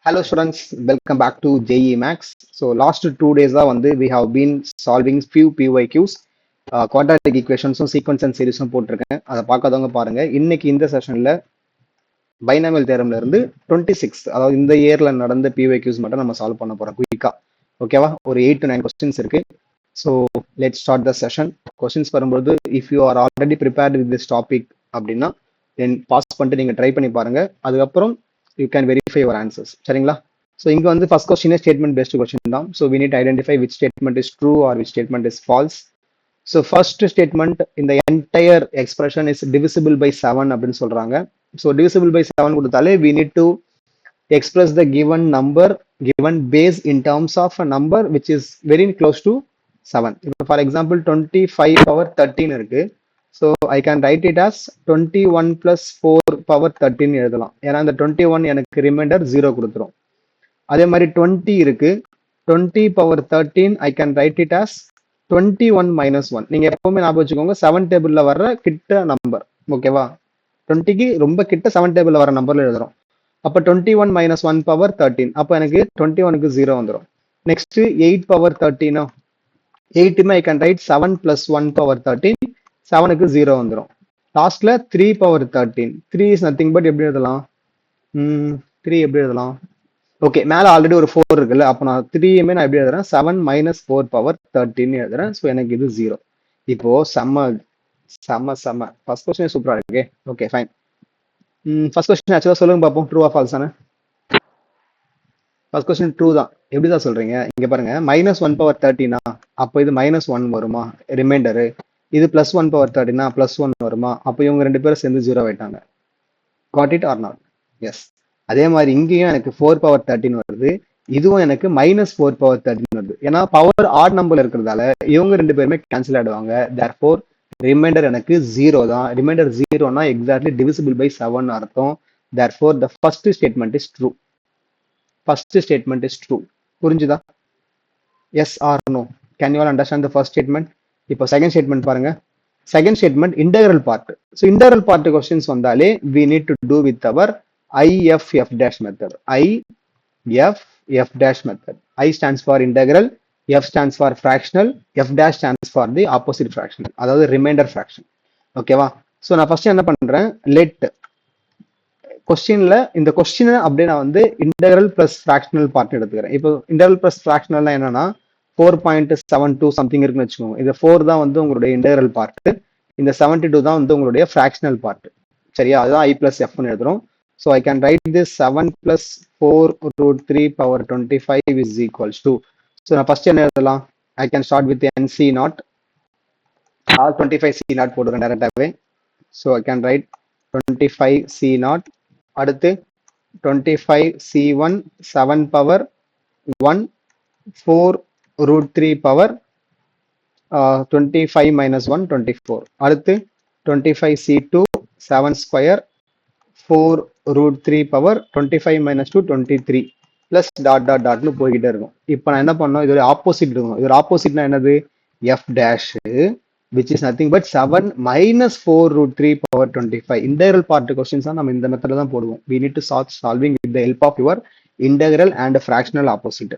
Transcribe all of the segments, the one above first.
Hello students, welcome back to JE Max. So last 2 days we have been solving few PYQs, quadratic equations, sequence and series போட்டிருக்கேன். அதை பார்க்காதவங்க பாருங்க. இன்னைக்கு இந்த செஷன்ல binomial தியரம்ல இருந்து 26, அதாவது இந்த இயர்ல நடந்த PYQs மட்டும் நம்ம சால்வ் பண்ண போறோம் குயிக்கா. ஓகேவா? ஒரு 8 to 9 questions இருக்கு. So let's start the session. Questions வரும்போது if you are already prepared with this topic அப்படின்னா then pause பண்ணிட்டு நீங்க ட்ரை பண்ணி பாருங்க. அதுக்கப்புறம் you can verify your answers. சரிங்களா? So இங்க வந்து first question is statement based question தான். So we need to identify which statement is true or which statement is false. So first statement in the entire expression is divisible by 7 அப்படின்னு சொல்றாங்க. So divisible by 7 கொடுத்தாலே we need to express the given number, given base in terms of a number which is very close to 7. For example 25 power 13 இருக்கு. So I can write it as 21 plus 4 power 13 எழுதலாம். ஏன்னா இந்த 21 எனக்கு reminder 0 கொடுத்துரும். அதே மாதிரி 20 இருக்கு. 20 power 13 I can write it as 21 minus 1. நீங்க எப்பவுமே ஞாபகம் வச்சுக்கோங்க 7 டேபிள்ல வர்ற கிட்ட நம்பர். ஓகேவா? 20க்கு ரொம்ப கிட்ட 7 டேபிள்ல வர நம்பர்ல எழுதுறோம். அப்ப 21 minus 1 power 13. அப்ப எனக்கு 21க்கு 0 வந்துடும். Next 8 power 13. 8 I can write 7 plus 1 power 13. 7க்கு 0 வந்துடும். லாஸ்ட்ல 3 power 13. 3 is nothing but எப்படி எழுதலாம்? 3 எப்படி எழுதலாம்? ஓகே, மேல ஆல்ரெடி ஒரு 4 இருக்குல்ல, அப்ப நான் 3யுமே நான் எப்படி எழுதுறேன்? 7 minus 4 power 13 எழுதுறேன். ஸோ எனக்கு இது 0. இப்போ செம்ம ஃபர்ஸ்ட் கொஸ்டின் சூப்பரா இருக்கு. Okay fine. ஃபர்ஸ்ட் கொஸ்டின் ஆக்சுவலா சொல்லுங்க பார்ப்போம், ட்ரூ ஆ ஃபால்ஸானு. ஃபர்ஸ்ட் கொஸ்டின் ட்ரூ தான். எப்படிதான் சொல்றீங்க? இங்க பாருங்க, -1 power 13 அப்போ இது -1 வருமா ரிமைண்டரு? இது +1 power 13 +1 வருமா? அப்போ இவங்க ரெண்டு பேரும் சேர்ந்து 0 ஆயிட்டாங்க. Got it or not? Yes. அதே மாதிரி இங்கேயும் எனக்கு 4 power 13 வருது, இதுவும் எனக்கு -4 power 13 வருது. ஏன்னா பவர் ஆட் நம்பர்ல இருக்கிறதால இவங்க ரெண்டு பேருமே கேன்சல் ஆயிடுவாங்க. தேர்ஃபோர் ரிமைண்டர் எனக்கு 0 தான். ரிமைண்டர் 0னா எக்ஸாக்ட்லி டிவிசிபிள் பை 7 அர்த்தம். Therefore the first statement is true. First statement is true. புரிஞ்சுதா? Yes or no? Can you all understand the first statement? இப்போ செகண்ட் ஸ்டேட்மெண்ட் பாருங்க. Second statement integral part. So integral part questions வந்தாலே we need to do with our IFF dash method. IFF dash method. I stands for integral, F stands for fractional, F dash stands for the opposite fractional, அதாவது reminder fraction. ஓகேவா? So நான் first என்ன பண்றேன், let கொஸ்டின்ல இந்த கொஸ்டினை அப்படியே நான் வந்து இன்டெகிரல் பிளஸ் ஃப்ராக்ஷனல் பார்ட் எடுத்துக்கிறேன். இப்போ இன்டெகிரல் பிளஸ் ஃப்ராக்ஷனல்னா என்னன்னா 4.72 சம்திங் இருக்குன்னு வச்சுக்கோங்க. இந்த 4 தான் வந்து உங்களுடைய இன்டெகிரல் பார்ட், இந்த 72 தான் வந்து உங்களுடைய ஃப்ராக்ஷனல் பார்ட். சரியா? அதுதான் I plus F ன்னு எழுதுறோம். So I can write this 7 plus 4 root 3 power 25 is equals to. So நான் first என்ன எழுதலாம்? I can start with NC naught. All 25 C naught போடுறேன் டைரக்டாவே. So I can write 25 C naught. அடுத்து 25 C1 7 power 1 4 root 3 power 25 minus 1 24. அடுத்து 25 C2 7 square 4 root 3 power 25 minus 2 23 plus டாட்னு போய்கிட்டே இருக்கும். இப்போ நான் என்ன பண்ணோம், இதோட ஆப்போசிட் இருக்கும். இதோட ஆப்போசிட்னா என்னது? F dash which is nothing but 7 minus 4 root 3 power 25. integral part questions நம்ம இந்த மெத்தட்ல தான் போடுவோம். we need to start solving with the help of your integral and fractional opposite.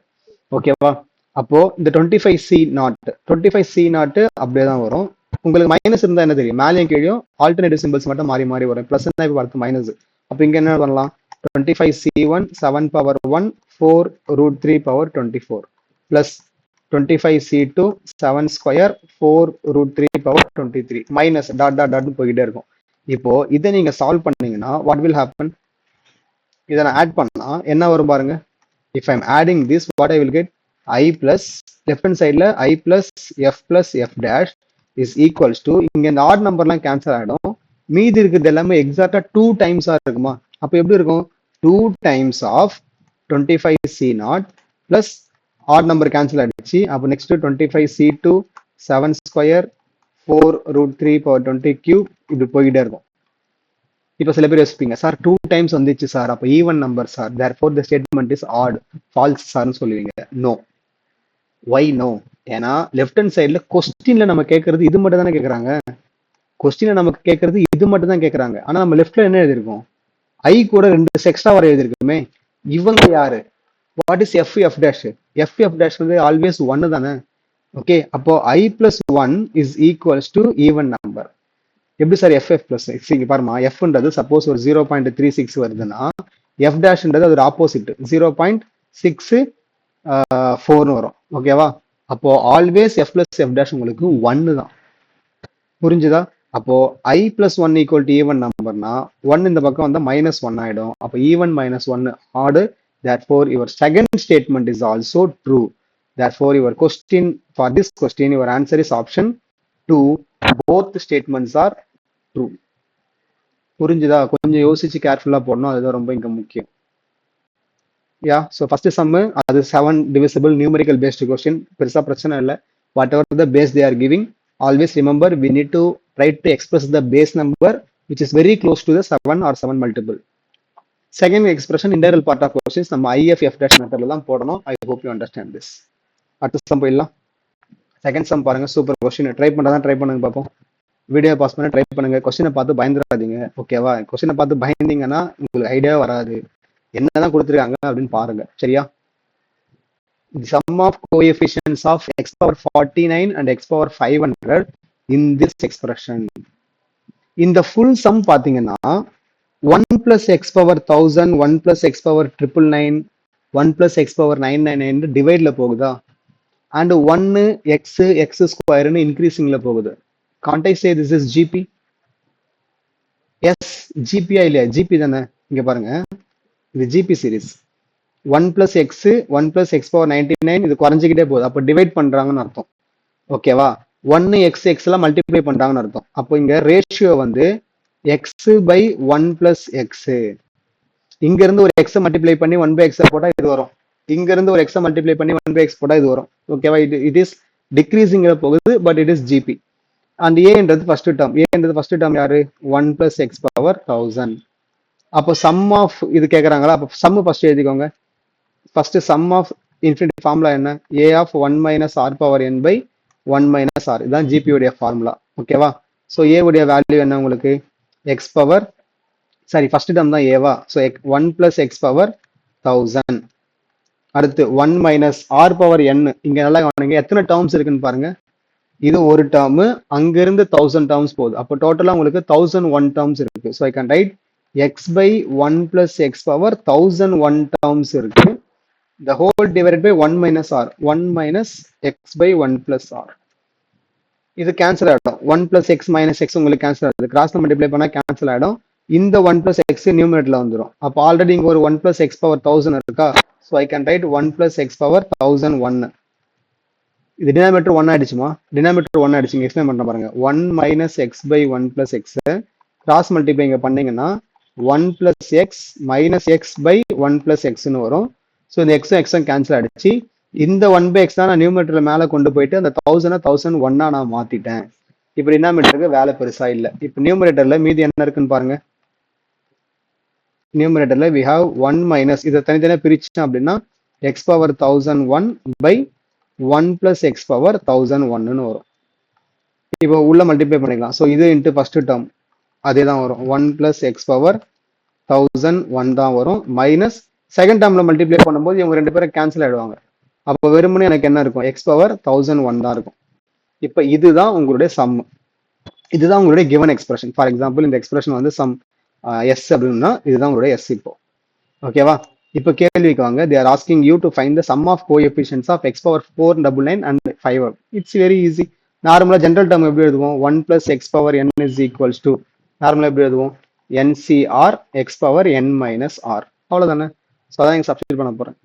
ஓகேவா? அப்போ இந்த 25C0 அப்படியே தான் வரும். உங்களுக்கு மைனஸ் இருந்தா என்ன தெரியும், மேலேயும் கீழேயும் ஆல்டர்னேட்டிவ் சிம்பிள்ஸ் மட்டும் மாறி மாறி வரும். பிளஸ் இப்போ அடுத்து மைனஸ். அப்போ இங்க என்ன பண்ணலாம்? 25C1 7 power 1 4 root 3 power 24 plus 25C2 7 square 4 root 3 power 23 minus டாட்னு போய்கிட்டே இருக்கும். இப்போ இதை நீங்க சால்வ் பண்ணீங்கன்னா what will happen? இதை நான் ஆட் பண்ணா என்ன வரும் பாருங்க. if I'm adding this, what I will get? I plus left hand sideல I plus F dash is equals to, இங்க இந்த ஆட் நம்பர்லாம் கேன்சல் ஆகிடும். மீதி இருக்கிறது எல்லாமே எக்ஸாக்டா 2 டைம்ஸா இருக்குமா? அப்போ எப்படி இருக்கும்? 2 times of 25C0 plus add number cancel ஆயிடுச்சு. அப்போ next 25C2 7 square 4 root 3 power 20 cube இப்படி போய்கிட்டே இருக்கும். இப்போ சில பேர் யோசிப்பீங்க, சார் 2 டைம்ஸ் வந்துச்சு சார், அப்போ even number sir, therefore the statement is odd, false சார்னு சொல்லுவீங்க. நோ. வை நோ? ஏன்னா லெஃப்ட் ஹேண்ட் சைட்ல கொஸ்டின்ல நம்ம கேட்கறது இது மட்டும் தானே கேட்கறாங்க. கொஸ்டின்ல நமக்கு கேட்கறது இது மட்டும் தான் கேட்கறாங்க. ஆனா நம்ம லெஃப்ட்ல என்ன எழுதிருக்கோம்? ஐ கூட 2 எக்ஸ்ட்ரா வர எழுதிருக்குமே. இவங்க யாரு? What is f f dash? F f dash வந்து ஆல்வேஸ் ஒன்னு தானே. ஓகே, அப்போ I plus one is equals to even number. எப்படி சார் எஃப் எஃப் பிளஸ்? இங்க பாருமா, எஃப்ன்றது சப்போஸ் ஒரு 0.36 வருதுன்னா எஃப் டேஷ்ன்றது அது ஆப்போசிட் 0.64 வரும். ஓகேவா? அப்போ always f plus f dash உங்களுக்கு ஒன்னு தான். புரிஞ்சுதா? அப்போ I plus one equal to even நம்பர்னா ஒன் இந்த பக்கம் வந்தா மைனஸ் ஒன் ஆயிடும். அப்போ ஈவன் மைனஸ் ஒன் ஆடு. Therefore, your second statement is also true. Therefore, your question, for this question, your answer is option 2. Both statements are true. புரிஞ்சுதா? கொஞ்சம் யோசிச்சு கேர்ஃபுல்லா போடணும், அதுதான் ரொம்ப இங்க முக்கியம். யா, ஸோ ஃபர்ஸ்ட் சம்மு அது 7 divisible numerical based question. பெருசா பிரச்சனை இல்லை. Whatever the base they are giving, always remember we need to try to express the base number which is very close to the 7 or 7 multiple. Second expression, integral part of questions நம்ம IFF dash மெத்தட்ல தான் போடணும். I hope you understand this. அடுத்த sum போயிடலாம். Second sum பாருங்க, super question. Try பண்ணுங்க பார்ப்போம். Video pass பண்ண ட்ரை பண்ணுங்க. கொஸ்டினை பார்த்து பயந்துடாதீங்க. ஓகேவா? கொஸ்டினை பார்த்து பயந்தீங்கன்னா உங்களுக்கு ஐடியா வராது. என்னதான் கொடுத்துருக்காங்க அப்படின்னு பாருங்க. சரியா? The sum of coefficients of x power 49 and x power 500 in this expression. இந்த full sum பாத்தீங்கன்னா 1 plus x power 1000, 1 plus x power 999, 1 plus x power 999 டிவைட்ல போகுதா? and 1 x square இன்க்ரீசிங்ல போகுது. Can't I say this is GP? Yes, GP இல்லையா? GP தானே. இங்க பாருங்க, இது GP series. 1 plus x, 1 plus x power 99 இது குறைஞ்சிக்கிட்டே போகுது. அப்போ டிவைட் பண்றாங்கன்னு அர்த்தம். ஓகேவா? 1 x எல்லாம் மல்டிப்ளை பண்றாங்கன்னு அர்த்தம். அப்போ இங்க ரேஷியோ வந்து x by 1 plus x. இங்க இருந்து ஒரு x மல்டிப்ளை பண்ணி 1 by x போட்டா இது வரும். இங்க இருந்து ஒரு x மல்டிப்ளை பண்ணி 1 by x போட்டா இது வரும். ஓகேவா? இட் இஸ் டிக்ரீசிங்ல போகுது, but it is GP. And ஏன்றது ஃபர்ஸ்ட் டேர்ம். ஏன்றது ஃபர்ஸ்ட் டேர்ம் யாரு? 1 plus x power 1000. அப்போ சம் ஆஃப் இது கேக்குறாங்களா? அப்போ சம் ஃபர்ஸ்ட் எழுதிக்கோங்க. First sum of infinity formula என்ன? a of 1 minus r power n by 1 minus r. இதுதான் GP உடைய ஃபார்முலா. ஓகேவா? ஸோ a உடைய வேல்யூ என்ன உங்களுக்கு? x power, sorry first term தான் ஏவா. So 1 plus x power 1000. அடுத்து 1 minus r power n. இங்க நல்லா கவனிங்க, எத்தனை டேர்ம்ஸ் இருக்குன்னு பாருங்க. இது ஒரு டேர்ம், அங்கிருந்து 1000 டேர்ம்ஸ் போகுது. அப்போ டோட்டலா உங்களுக்கு 1001 டேர்ம்ஸ் இருக்கு. So I can right x by 1 plus x power 1001 terms இருக்கு. The whole divided by 1 minus r. 1 minus x by 1 plus r. இது கேன்சல் ஆகிடும். 1 plus x minus x உங்களுக்கு கேன்சல் ஆகுது. கிராஸ்ல மல்டிப்ளை பண்ணா கேன்சல் ஆகிடும். இந்த 1 plus x நியூமரேட்டர்ல வந்துடும். அப்போ ஆல்ரெடி இங்க ஒரு 1 plus x power 1000 இருக்கா? So I can right 1 plus x power 1001. இது டினாமினேட்டர் 1 ஆயிடுச்சுமா? டினாமினேட்டர் 1 ஆயிடுச்சு. எக்ஸ்பிளைன் பண்ண பாருங்க. 1 minus x by 1 plus x cross multiply இங்க பண்ணீங்கன்னா 1 plus x minus x by 1 plus x ன்னு வரும். ஸோ இந்த எக்ஸும் எக்ஸும் கேன்சல் ஆயிடுச்சு. இந்த 1 by x தான் நான் நியூமரேட்டர்ல மேல கொண்டு போயிட்டு அந்த 1001 நான் மாத்திட்டேன். இப்போ டினாமினேட்டருக்கு வேலை பெருசா இல்லை. இப்போ நியூமரேட்டர்ல மீதி என்ன இருக்குன்னு பாருங்க. நியூமரேட்டர்ல we have 1 minus, இதை தனித்தனியா பிரிச்சோம் அப்படின்னா x power 1001 by 1 plus x power 1001 வரும். இப்போ உள்ள மல்டிப்ளை பண்ணிக்கலாம். ஸோ இது இன்ட்டு ஃபர்ஸ்ட் டேர்ம் அதே தான் வரும். 1 plus x power 1001 தான் வரும். மைனஸ் செகண்ட் டேர்ம்ல மல்டிப்ளை பண்ணும்போது இவங்க ரெண்டு பேரும் கேன்சல் ஆயிடுவாங்க. அப்போ வெறுமனே எனக்கு என்ன இருக்கும்? x power 1001 தான் இருக்கும். இப்போ இதுதான் உங்களுடைய சம். இதுதான் உங்களுடைய கிவன் எக்ஸ்பிரஷன். ஃபார் எக்ஸாம்பிள் இந்த எக்ஸ்பிரஷன் வந்து சம் எஸ் அப்படின்னா இதுதான் உங்களுடைய எஸ். இப்போ ஓகேவா? இப்போ கேள்விக்கு வாங்க. they are asking you to find the sum of coefficients of x power 499 and 5. it's very easy. நார்மலா ஜென்ரல் டேர்ம் எப்படி எழுதுவோம்? 1 plus x power n is equals to, நார்மலா எப்படி எழுதுவோம்? ncr x power n minus r. அவ்வளவுதானே? So அதான் இங்க substitute பண்ண போறேன்.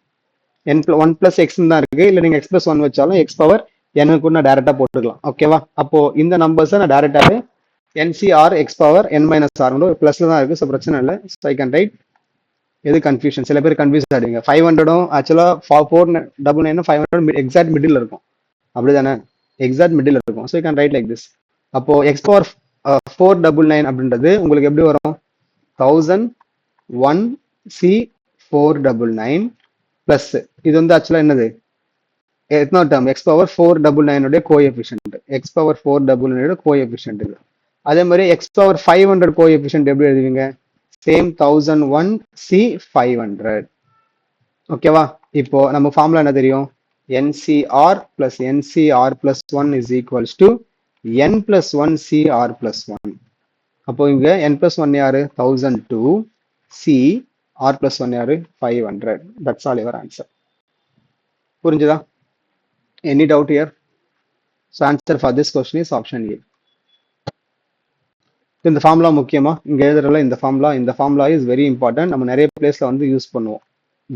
ஒன் பிளஸ் எக்ஸ் தான் இருக்கு. இல்லை நீங்க எக்ஸ் பிளஸ் ஒன் வச்சாலும் எக்ஸ் பவர் n கூட நான் டேரக்டா போட்டுக்கலாம். ஓகேவா? அப்போ இந்த நம்பர்ஸை நான் டேரக்டாவே nCr x power n minus r பிளஸ்ல தான் இருக்கு. ஸோ பிரச்சனை இல்லை. So I can write. எது கன்ஃபியூஷன்? சில பேர் கன்ஃபியூஸ் ஆகிடுங்க. 500 ஆக்சுவலா 499 500 எக்ஸாக்ட் மிடில் இருக்கும். அப்படிதானே? எக்ஸாக்ட் மிடில் இருக்கும். So I can right like this. அப்போ எக்ஸ் பவர் 499 அப்படின்றது உங்களுக்கு எப்படி வரும்? 1001 c 499 பிளஸ் இது வந்து ஆக்சுவலா என்னது? எத்தனாவது டேர்ம்? எக்ஸ் பவர் 499 உடைய கோஎஃபிஷியன்ட். எக்ஸ் பவர் 499 கோஎஃபிஷியன்ட் இது. அதே மாதிரி எக்ஸ் பவர் 500 கோஎஃபிஷியன்ட் எப்படி எழுதுவீங்க? Same 1001 c 500. ஓகேவா? இப்போ நம்ம ஃபார்முலா என்ன தெரியும்? NCR plus NCR plus 1 is equals to N plus 1 CR plus 1. அப்போ இங்க N plus 1 யாரு? 1002. C R plus 1 யாரு? 500. That's all your answer. புரிஞ்சுதா? Any doubt here? So answer for this question is option A. இந்த formula முக்கியமா? இங்க எழுதுறதுல இந்த formula is very important. நம்ம நிறைய பிளேஸ்ல வந்து யூஸ் பண்ணுவோம்.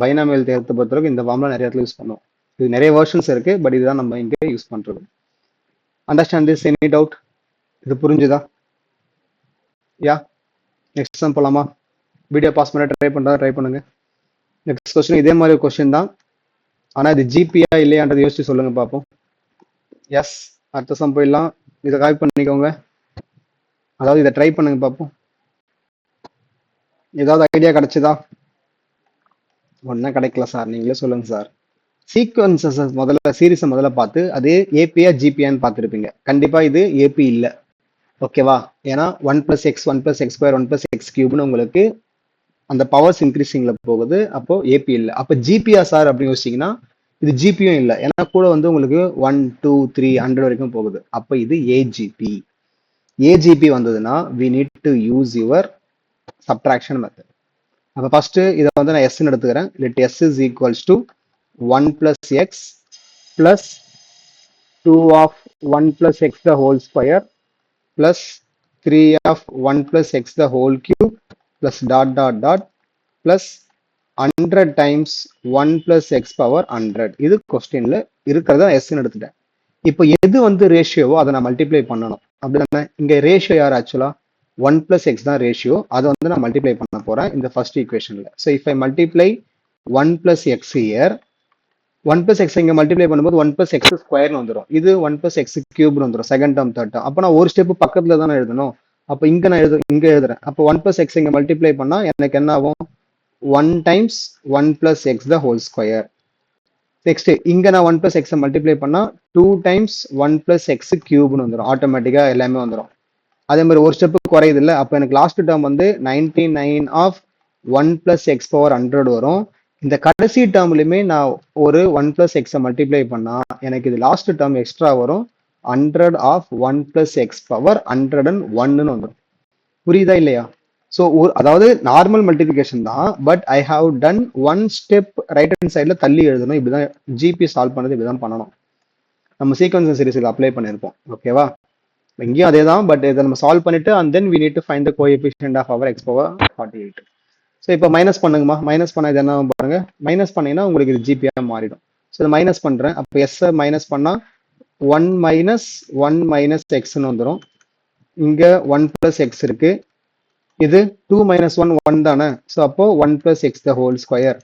பைனாமியல் தேர்த்தை பொறுத்தவரைக்கும் இந்த ஃபார்முலா நிறைய இடத்துல யூஸ் பண்ணுவோம். இது நிறைய வெர்ஷன்ஸ் இருக்கு, பட் இதுதான் நம்ம இங்க யூஸ் பண்றது. Understand this? Any doubt? இது புரிஞ்சுதா? யா, நெக்ஸ்ட் சம் போலாமா? வீடியோ பாஸ் பண்ண ட்ரை பண்ணுங்க. நெக்ஸ்ட் கொஸ்டின் இதே மாதிரி கொஸ்டின் தான், ஆனா இது ஜிபியா இல்லையான்றது யோசிச்சு சொல்லுங்க பார்ப்போம். எஸ், அடுத்த சம் போயிடலாம். இதை காப்பி பண்ணிக்கோங்க, அதாவது இதை ட்ரை பண்ணுங்க பார்ப்போம். ஏதாவது ஐடியா கிடைச்சதா? ஒன்றும் கிடைக்கல சார், நீங்களே சொல்லுங்க சார். சீக்வன்சஸ் முதல்ல, சீரிஸை முதல்ல பார்த்து அது ஏபியா ஜிபியான்னு பார்த்துருப்பீங்க. கண்டிப்பா இது ஏபி இல்லை, ஓகேவா? ஏன்னா 1 + x 1 + x ஸ்கொயர் 1 + x கியூப்னு உங்களுக்கு அந்த பவர்ஸ் இன்க்ரீசிங்ல போகுது. அப்போ ஏபி இல்லை. அப்போ ஜிபியா சார் அப்படின்னு யோசிச்சிங்கன்னா இது ஜிபியும் இல்லை, ஏன்னா கூட வந்து உங்களுக்கு 1 2 3 100 வரைக்கும் போகுது. அப்போ இது ஏஜிபி. ஏஜிபி வந்ததுன்னா we need to use your subtraction method. அப்போ ஃபர்ஸ்ட் இதை வந்து நான் எஸ்ன்னு எடுத்துக்கிறேன். let s is equals to 1 + x plus 2 of 1 + x the whole square plus 3 of 1 + x the whole cube plus dot dot dot plus 100 times 1 + x power 100. இது கொஸ்டின்ல இருக்கிறத எஸ்ன்னு எடுத்துட்டேன். இப்போ எது வந்து ரேஷியோவோ அதை நான் மல்டிப்ளை பண்ணணும், அப்படிதானே? இங்க ரேஷியோ யார்? ஆக்சுவலா 1 + x தான் ரேஷியோ. அதை வந்து நான் மல்டிப்ளை பண்ண போறேன் இந்த ஃபர்ஸ்ட் ஈக்குவேஷன்ல. So if I multiply 1 + x here, 1 + x இங்க மல்டிப்ளை பண்ணும்போது 1 + x ஸ்கொயர்னு வந்துடும். இது 1 + x கியூப்னு வந்துடும், செகண்ட் டேர்ம் தேர்ட் டேர்ம். அப்போ நான் ஒரு ஸ்டெப் பக்கத்துல தானே எழுதணும். அப்போ இங்க நான் எழுதுறேன். அப்போ 1 + x இங்க மல்டிப்ளை பண்ணா எனக்கு என்ன ஆகும்? 1 times 1 + x the whole square. Next இங்க நான் 1 + x மல்டிப்ளை பண்ணா 2 times 1 + x கியூப்னு வந்துடும். ஆட்டோமேட்டிக்கா எல்லாமே வந்துடும். அதே மாதிரி ஒரு ஸ்டெப் குறையுது இல்லை. அப்போ எனக்கு லாஸ்ட் டேர்ம் வந்து 99 of 1 + x power 100 வரும். இந்த கடைசி டேர்ம்லயுமே நான் ஒரு 1 + x மல்டிப்ளை பண்ணா எனக்கு இது லாஸ்ட் டேர்ம் எக்ஸ்ட்ரா வரும். 100 of 1 + x power 101 வந்துடும். புரியுதா இல்லையா? ஸோ அதாவது நார்மல் மல்டிபிகேஷன் தான், but I have done one step right hand சைட்ல தள்ளி எழுதணும். இப்படிதான் ஜிபி சால்வ் பண்ணது, இப்படிதான் பண்ணணும். நம்ம சீக்வன்ஸ் சீரிஸ்ல அப்ளை பண்ணியிருப்போம், ஓகேவா? இங்கேயும் அதே தான், பட் இதை நம்ம சால்வ் பண்ணிட்டு and then we need to find the coefficient of our x power 48. So இப்போ மைனஸ் பண்ணுங்கம்மா. மைனஸ் பண்ண இது என்ன பாருங்க, மைனஸ் பண்ணீங்கன்னா உங்களுக்கு இது ஜிபியா மாறிடும். ஸோ இதை மைனஸ் பண்றேன். அப்போ எஸ் மைனஸ் பண்ணா 1 - 1 - எக்ஸ்ன்னு வந்துடும். இங்க 1 + x இருக்கு. இது 2 - 1 1 தானே. ஸோ அப்போ 1 + x the whole square.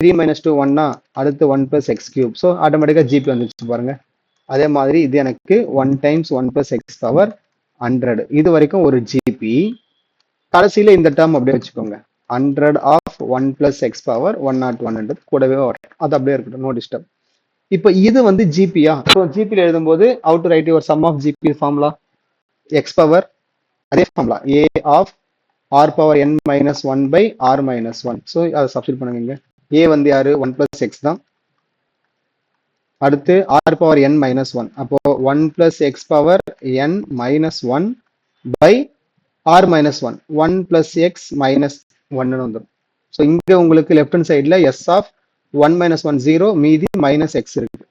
3 - 2 1னா அடுத்து 1 + x cube. ஸோ ஆட்டோமேட்டிக்கா ஜிபி வந்துச்சு பாருங்க. அதே மாதிரி இது எனக்கு 1 times 1 + x power 100. இது வரைக்கும் ஒரு ஜிபி. கடைசியில இந்த டேர்ம் அப்படியே வச்சுக்கோங்க, 100 of 1 + x power 101 கூடவே வரும். அது அப்படியே இருக்கட்டும், நோ டிஸ்டர்ப். இப்போ இது வந்து ஜிபியா? ஸோ ஜிபியில் எழுதும்போது how to write your sum of GP formula? x power அதே formula a of r power n minus 1 by r minus 1. So அதை சப்ஸ்டிட் பண்ணுங்க. a வந்து யாரு? 1 + x தான். அடுத்து r power n minus 1. அப்போ 1 + x power n minus 1 by r minus 1. 1 + x minus 1 வந்துடும். So இங்க உங்களுக்கு லெஃப்ட் ஹேண்ட் சைட்ல s of 1 - 1 0, மீதி மைனஸ் x இருக்கு.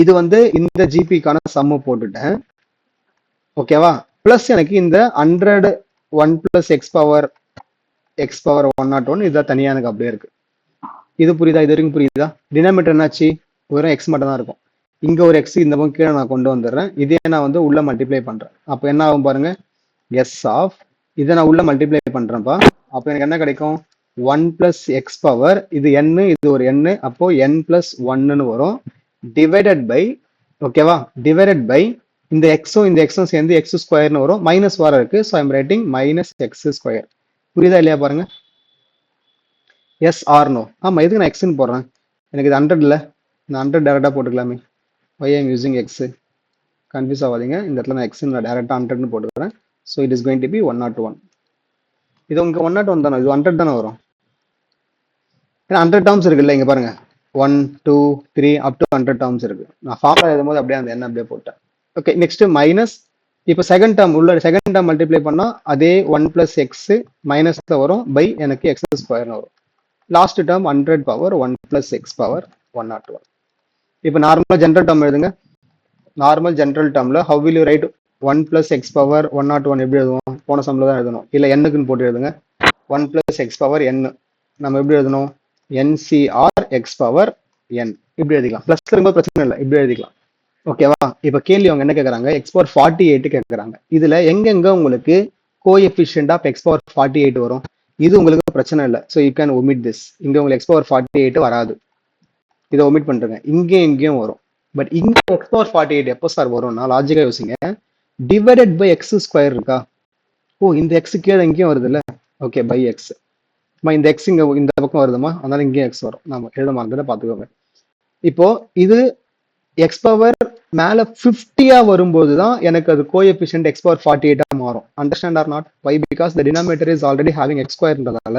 இது வந்து இந்த ஜிபிக்கான சம்மு போட்டுட்டேன், ஓகேவா? பிளஸ் எனக்கு இந்த 100 1 + x power 101 இதுதான் தனியா எனக்கு அப்படியே இருக்கு. இது புரியுதா? இது வரைக்கும் புரியுதா? டினாமினேட்டர் என்னாச்சு? வெறும் x மட்டும் தான் இருக்கும். இங்க ஒரு x இந்த பக்கம் கீழே நான் கொண்டு வந்துடுறேன். இதே நான் வந்து உள்ள மல்டிப்ளை பண்றேன். அப்போ என்ன ஆகும் பாருங்க, s of இதை நான் உள்ள மல்டிப்ளை பண்றேன்ப்பா. அப்போ எனக்கு என்ன கிடைக்கும்? 1 + x power இது n, இது ஒரு n, அப்போ n + 1ன்னு வரும். டிவைடட் பை, ஓகேவா? டிவைடட் பை இந்த எக்ஸும் சேர்ந்து x ஸ்கொயர்னு வரும். மைனஸ் வர இருக்கு, ஸோ ஐம் ரைட்டிங் -x². புரியுதா இல்லையா பாருங்க? Yes or no? ஆமா, எதுக்கு நான் எக்ஸ்ன்னு போடுறேன்? எனக்கு இது 100 இல்லை, நான் 100 டேரெக்டாக போட்டுக்கலாமே. Why I'm using x? Confuse ஆகாதீங்க. இந்த இடத்துல நான் எக்ஸ் டேரெக்டாக 100ன்னு போட்டுக்கிறேன். So it is going to be 101. இது உங்களுக்கு 101 தானே? இது 100 தானே வரும். ஏன்னா 100 டேர்ம்ஸ் இருக்குல்ல, இங்க பாருங்க 1 2 3 அப் டு 100 டேர்ம்ஸ் இருக்கு. நான் ஃபார்முலா எழுதும் போது அப்படியே அந்த எண்ணை அப்படியே போட்டேன். Okay, next minus. இப்போ செகண்ட் டேர்ம் உள்ள செகண்ட் டேர்ம் மல்டிப்ளை பண்ணா அதே 1 பிளஸ் எக்ஸ் மைனஸ்ல வரும் பை எனக்கு எக்ஸ் ஸ்கொயர்னு வரும். Last term 100 power 1 plus x power 101. இப்போ நார்மல் ஜென்ரல் டேர்ம் எழுதுங்க. நார்மல் ஜென்ரல் டேர்ம்ல how will you write 1 plus x power 101 எப்படி எழுதுவோம்? போன சம்ல தான் எழுதணும். இல்லை எண்ணுக்குன்னு போட்டு எழுதுங்க. 1 பிளஸ் எக்ஸ் பவர் என் நம்ம எப்படி எழுதணும்? என்சிஆர் எக்ஸ் பவர் என் இப்படி எழுதிக்கலாம். பிளஸ் இருக்கும்போது பிரச்சனை இல்லை, இப்படி எழுதிக்கலாம். ஓகேவா? இப்போ கேள்வி அவங்க என்ன கேட்குறாங்க? எக்ஸ் பவர் 48 கேட்குறாங்க. இதுல எங்கெங்க உங்களுக்கு கோஎஃபிஷியன்ட் ஆஃப் எக்ஸ் பவர் 48 வரும்? இது உங்களுக்கு பிரச்சனை இல்லை. So you can omit this. இங்க உங்களுக்கு எக்ஸ் பவர் 48 வராது, இதை ஒமிட் பண்றேங்க. இங்கேயும் வரும். பட் இங்க எக்ஸ் பவர் 48 எப்போ சார் வரும்னா, லாஜிக்கா யோசிங்க. டிவைடட் பை எக்ஸ் ஸ்கொயர் இருக்கா? ஓ, இந்த எக்ஸ் கீழே இங்கேயும் வருது இல்ல? Okay, by x. இந்த எக்ஸ் இங்க இந்த பக்கம் வருதுமா, அதனால இங்கேயும் எக்ஸ் வரும். நம்ம எழுத மாதிரி பார்த்துக்கோங்க. இப்போ இது எக்ஸ் பவர் மேல 50 வரும்போது தான் எனக்கு அது கோஎஃபிஷியன்ட் எக்ஸ் பவர் 48 மாறும். Understand or not? Why? Because the denominator is already having x ஸ்கொயர்ன்றதால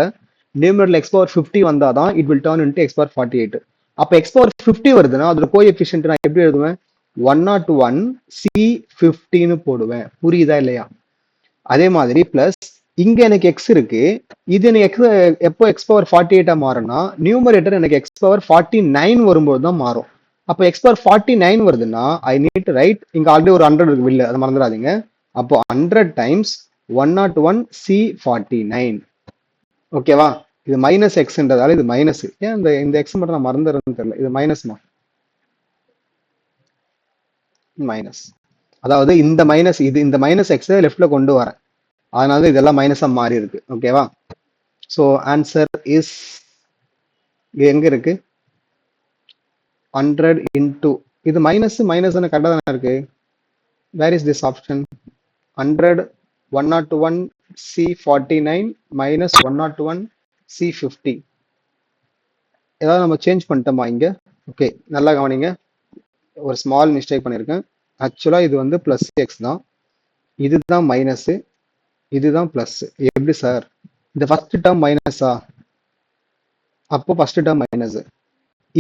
நியூமரேட்டர்ல எக்ஸ் பவர் 50 வந்தா தான் it will turn into x power 48. அப்ப எக்ஸ் பவர் 50 வருதுன்னா அதோட கோஎஃபிஷியன்ட் நான் எப்படி எழுதுவேன்? 101 C50 போடுவேன். புரியுதா இல்லையா? அதே மாதிரி பிளஸ் இங்க எனக்கு எக்ஸ் இருக்கு. இது எனக்கு எக்ஸ் எப்போ எக்ஸ் பவர் 48 மாறும்னா நியூமரேட்டர் எனக்கு எக்ஸ் பவர் 49 வரும்போது தான் மாறும். அப்போ எக்ஸ் பவர் 49 வருதுன்னா ஐ நீட் ரைட், இங்க ஆல்ரெடி ஒரு 100 இருக்கு பில்ல, அதை மறந்துடாதீங்க. அப்போ 100 டைம்ஸ் 101 C49. ஓகேவா? இது மைனஸ் எக்ஸ்ன்றதால இது மைனஸ். ஏன் இந்த எக்ஸ் மட்டும் நான் மறந்துடுறேன்னு தெரியல. இது மைனஸ்மா, மைனஸ். அதாவது இந்த மைனஸ், இது இந்த மைனஸ் எக்ஸ் லெஃப்ட்ல கொண்டு வரேன், அதனால இதெல்லாம் மைனஸா மாறி இருக்கு. ஓகேவா? ஸோ ஆன்சர் இஸ் எங்க இருக்கு? 100 இன்டூ இது மைனஸ் மைனஸ் கரெக்டாக தானே இருக்கு. Where is this option? 100 101 C49 minus 101 C50. ஏதாவது நம்ம சேஞ்ச் பண்ணிட்டோமா இங்க? ஓகே, நல்லா கவனிங்க. ஒரு ஸ்மால் மிஸ்டேக் பண்ணியிருக்கேன். ஆக்சுவலா இது வந்து பிளஸ் எக்ஸ் தான், இதுதான் மைனஸ், இதுதான் பிளஸ். எப்படி சார்? இந்த ஃபர்ஸ்ட் டேர்ம் மைனஸா? அப்போ ஃபர்ஸ்ட் டேர்ம் மைனஸ்.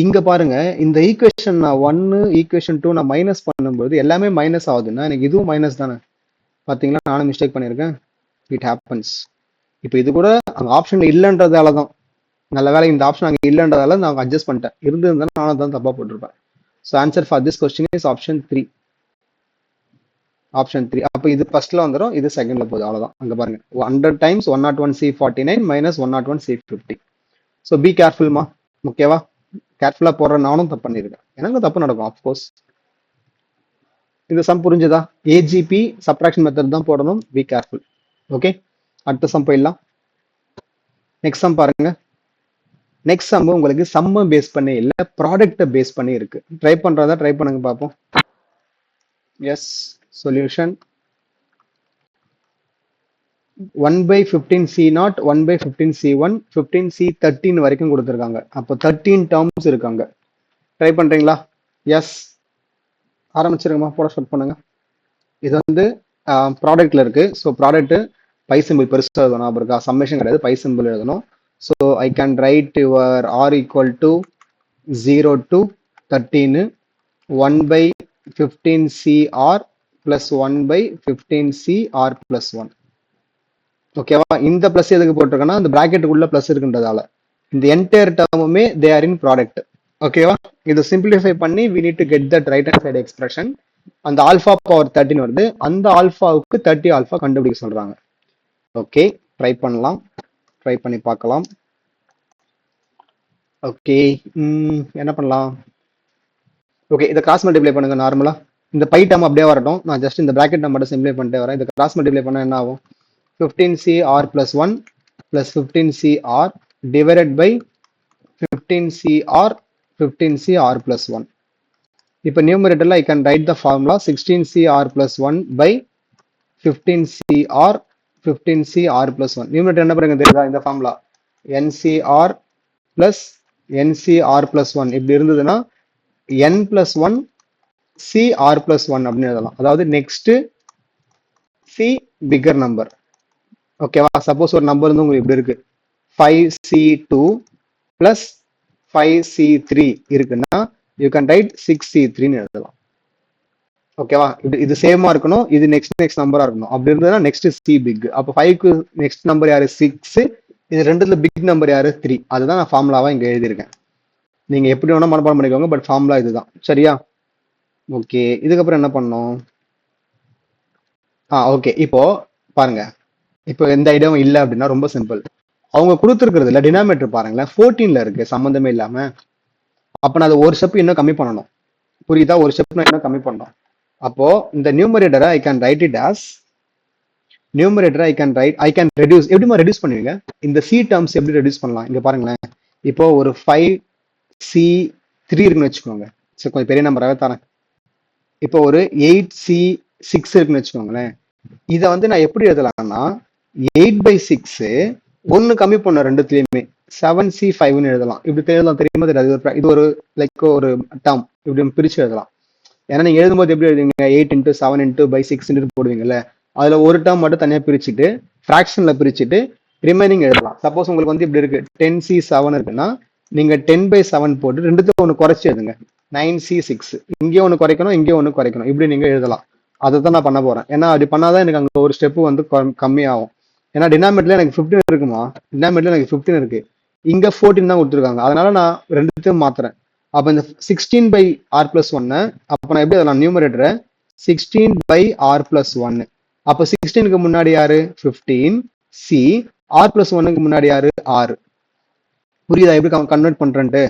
இங்க பாருங்க, இந்த ஈக்குவேஷன் நான் 1 ஈக்குவேஷன் 2 நான் மைனஸ் பண்ணும்போது எல்லாமே மைனஸ் ஆகுதுன்னா எனக்கு இதுவும் மைனஸ் தானே. பாத்தீங்களா, நானும் மிஸ்டேக் பண்ணியிருக்கேன். It happens. இப்போ இது கூட அங்க ஆப்ஷன் இல்லைன்றதால தான், நல்ல வேலை இந்த ஆப்ஷன் அங்கே இல்லைன்றதால நான் அட்ஜஸ்ட் பண்ணிட்டேன். இருந்திருந்தா நானும் தான் தப்பா போட்டிருப்பேன். So answer for this question is option 3. Option 3. அப்போ இது ஃபர்ஸ்ட்ல வந்துடும், இது செகண்ட்ல போகுது. அவ்வளவுதான். அங்க பாருங்க, 100 times 101 C49 minus 101 C50. So be கேர்ஃபுல்மா. ஓகேவா? கேர்ஃபுல்லா போடுற நானும் தப்பு பண்ணியிருக்கேன், எனக்கு தப்பு நடக்கும் ஆஃப்கோர்ஸ். இந்த சம் புரிஞ்சுதா? ஏஜிபி சப்ட்ராக்ஷன் மெத்தட் தான் போடணும். Be careful. ஓகே, அடுத்த சம் போயிடலாம். நெக்ஸ்ட் சம் பாருங்க. நெக்ஸ்ட் சம் உங்களுக்கு சம்ம பேஸ் பண்ணி இல்ல, ப்ராடக்ட்டை பேஸ் பண்ணி இருக்கு. ட்ரை பண்றதா ட்ரை பண்ணுங்க பார்ப்போம். S, solution 1/15C0 1/15C1 15C13 வரைக்கும் கொடுத்துருக்காங்க. அப்போ 13 டேர்ம்ஸ் இருக்காங்க. ட்ரை பண்றீங்களா? எஸ், ஆரம்பிச்சிருங்கம்மா, போட ஸ்டார்ட் பண்ணுங்க. இது வந்து ப்ராடக்ட்ல இருக்கு. ஸோ ப்ராடக்ட் பை சிம்பிள் பெருசாக எழுதணும். அப்போ இருக்கா, சம்மேஷன் கிடையாது, பை சிம்பிள் எழுதணும். So I can write your r equal to 0 to 13 1/15CR plus 1/15CR plus 1. ஓகேவா? இந்த பிளஸ் எதுக்கு போட்டிருக்கேன்னா இந்த பிராக்கெட்டுக்குள்ள பிளஸ் இருக்குன்றதால. இந்த என்டையர் டேர்முமே தே ஆர் இன் ப்ராடக்ட். ஓகேவா? இதை சிம்பிளிஃபை பண்ணி we need to get that right hand side expression. அந்த ஆல்பா பவர் 13 வருது, அந்த ஆல்பாவுக்கு 30 ஆல்பா கண்டுபிடிக்க சொல்றாங்க. ஓகே, ட்ரை பண்ணலாம், ட்ரை பண்ணி பார்க்கலாம். ஓகே, என்ன பண்ணலாம்? ஓகே, இதை கிராஸ் மல்டிப்ளை பண்ணுங்க நார்மலா. இந்த பை டேர்ம் அப்படியே வரட்டும், நான் ஜஸ்ட் இந்த பிராக்கெட் மட்டும் சிம்பிளை பண்ணிட்டே வரேன். இந்த கிராஸ் மல்டிப்ளை பண்ணா என்ன ஆகும்? 15CR plus 1 plus 15CR divided by 15CR 15CR plus 1. இப்போ நியூமரேட்டர்ல I can write the formula 16CR plus 1 by 15CR 15CR plus 1. Numerator என்ன பண்ணுங்க தெரியுதா? இந்த formula NCR plus NCR plus 1 இப்படி இருந்ததுன்னா N plus 1 CR plus 1 அப்படின்னு எழுதலாம். அதாவது நெக்ஸ்ட் C பிகர் நம்பர். ஓகேவா? சப்போஸ் ஒரு நம்பர் வந்து உங்களுக்கு இப்படி இருக்கு 5C2 பிளஸ் 5C3 இருக்குன்னா யூ கேன் ரைட் 6C3ன்னு எழுதலாம். ஓகேவா? இது சேமா இருக்கணும், இது நெக்ஸ்ட் நம்பரா இருக்கணும். அப்படி இருந்ததுன்னா நெக்ஸ்ட் சி பிக். அப்போ 5க்கு நெக்ஸ்ட் நம்பர் யாரு 6, இது ரெண்டுல பிக் நம்பர் யாரு 3. அதுதான் நான் ஃபார்முலாவா இங்க எழுதியிருக்கேன். நீங்க எப்படி வேணா மனப்பாடம் பண்ணிக்கோங்க, பட் ஃபார்முலா இதுதான். சரியா? ஓகே, இதுக்கப்புறம் என்ன பண்ணோம்? ஓகே, இப்போ பாருங்க, இப்போ எந்த ஐடியாவும் இல்லை அப்படின்னா ரொம்ப சிம்பிள். அவங்க கொடுத்துருக்கிறது இல்லை டினாமேட்டர் பாருங்களேன், 14ல இருக்கு சம்மந்தமே இல்லாம. அப்ப நான் அதை ஒரு ஸ்டெப் இன்னும் கம்மி பண்ணணும். புரியுதா? ஒரு ஸ்டெப் நான் இன்னும் கம்மி பண்ணணும். அப்போ இந்த நியூமரேட்டரை I can write it as நியூமரேட்டரை ஐ கேன் ரெடியூஸ். எப்படிமா ரெடியூஸ் பண்ணுவீங்க? இந்த சி டேர்ம்ஸ் எப்படி ரெடியூஸ் பண்ணலாம்? இங்க பாருங்களேன், இப்போ ஒரு 5C3 இருக்குன்னு வச்சுக்கோங்க. சரி, கொஞ்சம் பெரிய நம்பராகவே தரேன். இப்போ ஒரு 8C6 இருக்குன்னு வச்சுக்கோங்களேன். இதை வந்து நான் எப்படி எழுதலாம்னா 8/6 ஒன்னு கம்மி பண்ண ரெண்டுத்துலயுமே 7C5ன்னு எழுதலாம். இப்படி எழுதலாம், தெரியுமா தெரியாது? இது ஒரு லைக் ஒரு டேர்ம் இப்படி பிரிச்சு எழுதலாம். ஏன்னா நீங்க எழுதும்போது எப்படி எழுதுவீங்க? 8x7x/6 போடுவீங்கல்ல, அதுல ஒரு டேர்ம் மட்டும் தனியா பிரிச்சுட்டு ஃபிராக்ஷன்ல பிரிச்சுட்டு ரிமைனிங் எழுதலாம். சப்போஸ் உங்களுக்கு வந்து இப்படி இருக்கு 10C7 இருக்குன்னா நீங்க 10/7 போட்டு ரெண்டுத்துல ஒண்ணு குறைச்சி எழுதுங்க, 9C6. இங்கே ஒண்ணு குறைக்கணும், இங்கே ஒண்ணு குறைக்கணும், இப்படி நீங்க எழுதலாம். அதை தான் நான் பண்ண போறேன். ஏன்னா அப்படி பண்ணாதான் எனக்கு அங்க ஒரு ஸ்டெப் வந்து கம்மியாகும். ஏன்னா டினாமேட்டர்ல எனக்கு 15 இருக்குமா, டினாமேட்டர்ல எனக்கு 15 இருக்கு, இங்க 14 தான் கொடுத்துருக்காங்க. அதனால நான் ரெண்டுத்தையும் மாத்துறேன். அப்ப இந்த 16/r+1 அப்ப நான் எப்படி அதெல்லாம் நியூமரேட்டரை 16/r+1. அப்ப 16க்கு முன்னாடி யாரு 15C, r+1க்கு முன்னாடி யாரு 6. புரியுதா எப்படி கன்வெர்ட் பண்றேன்ட்டு?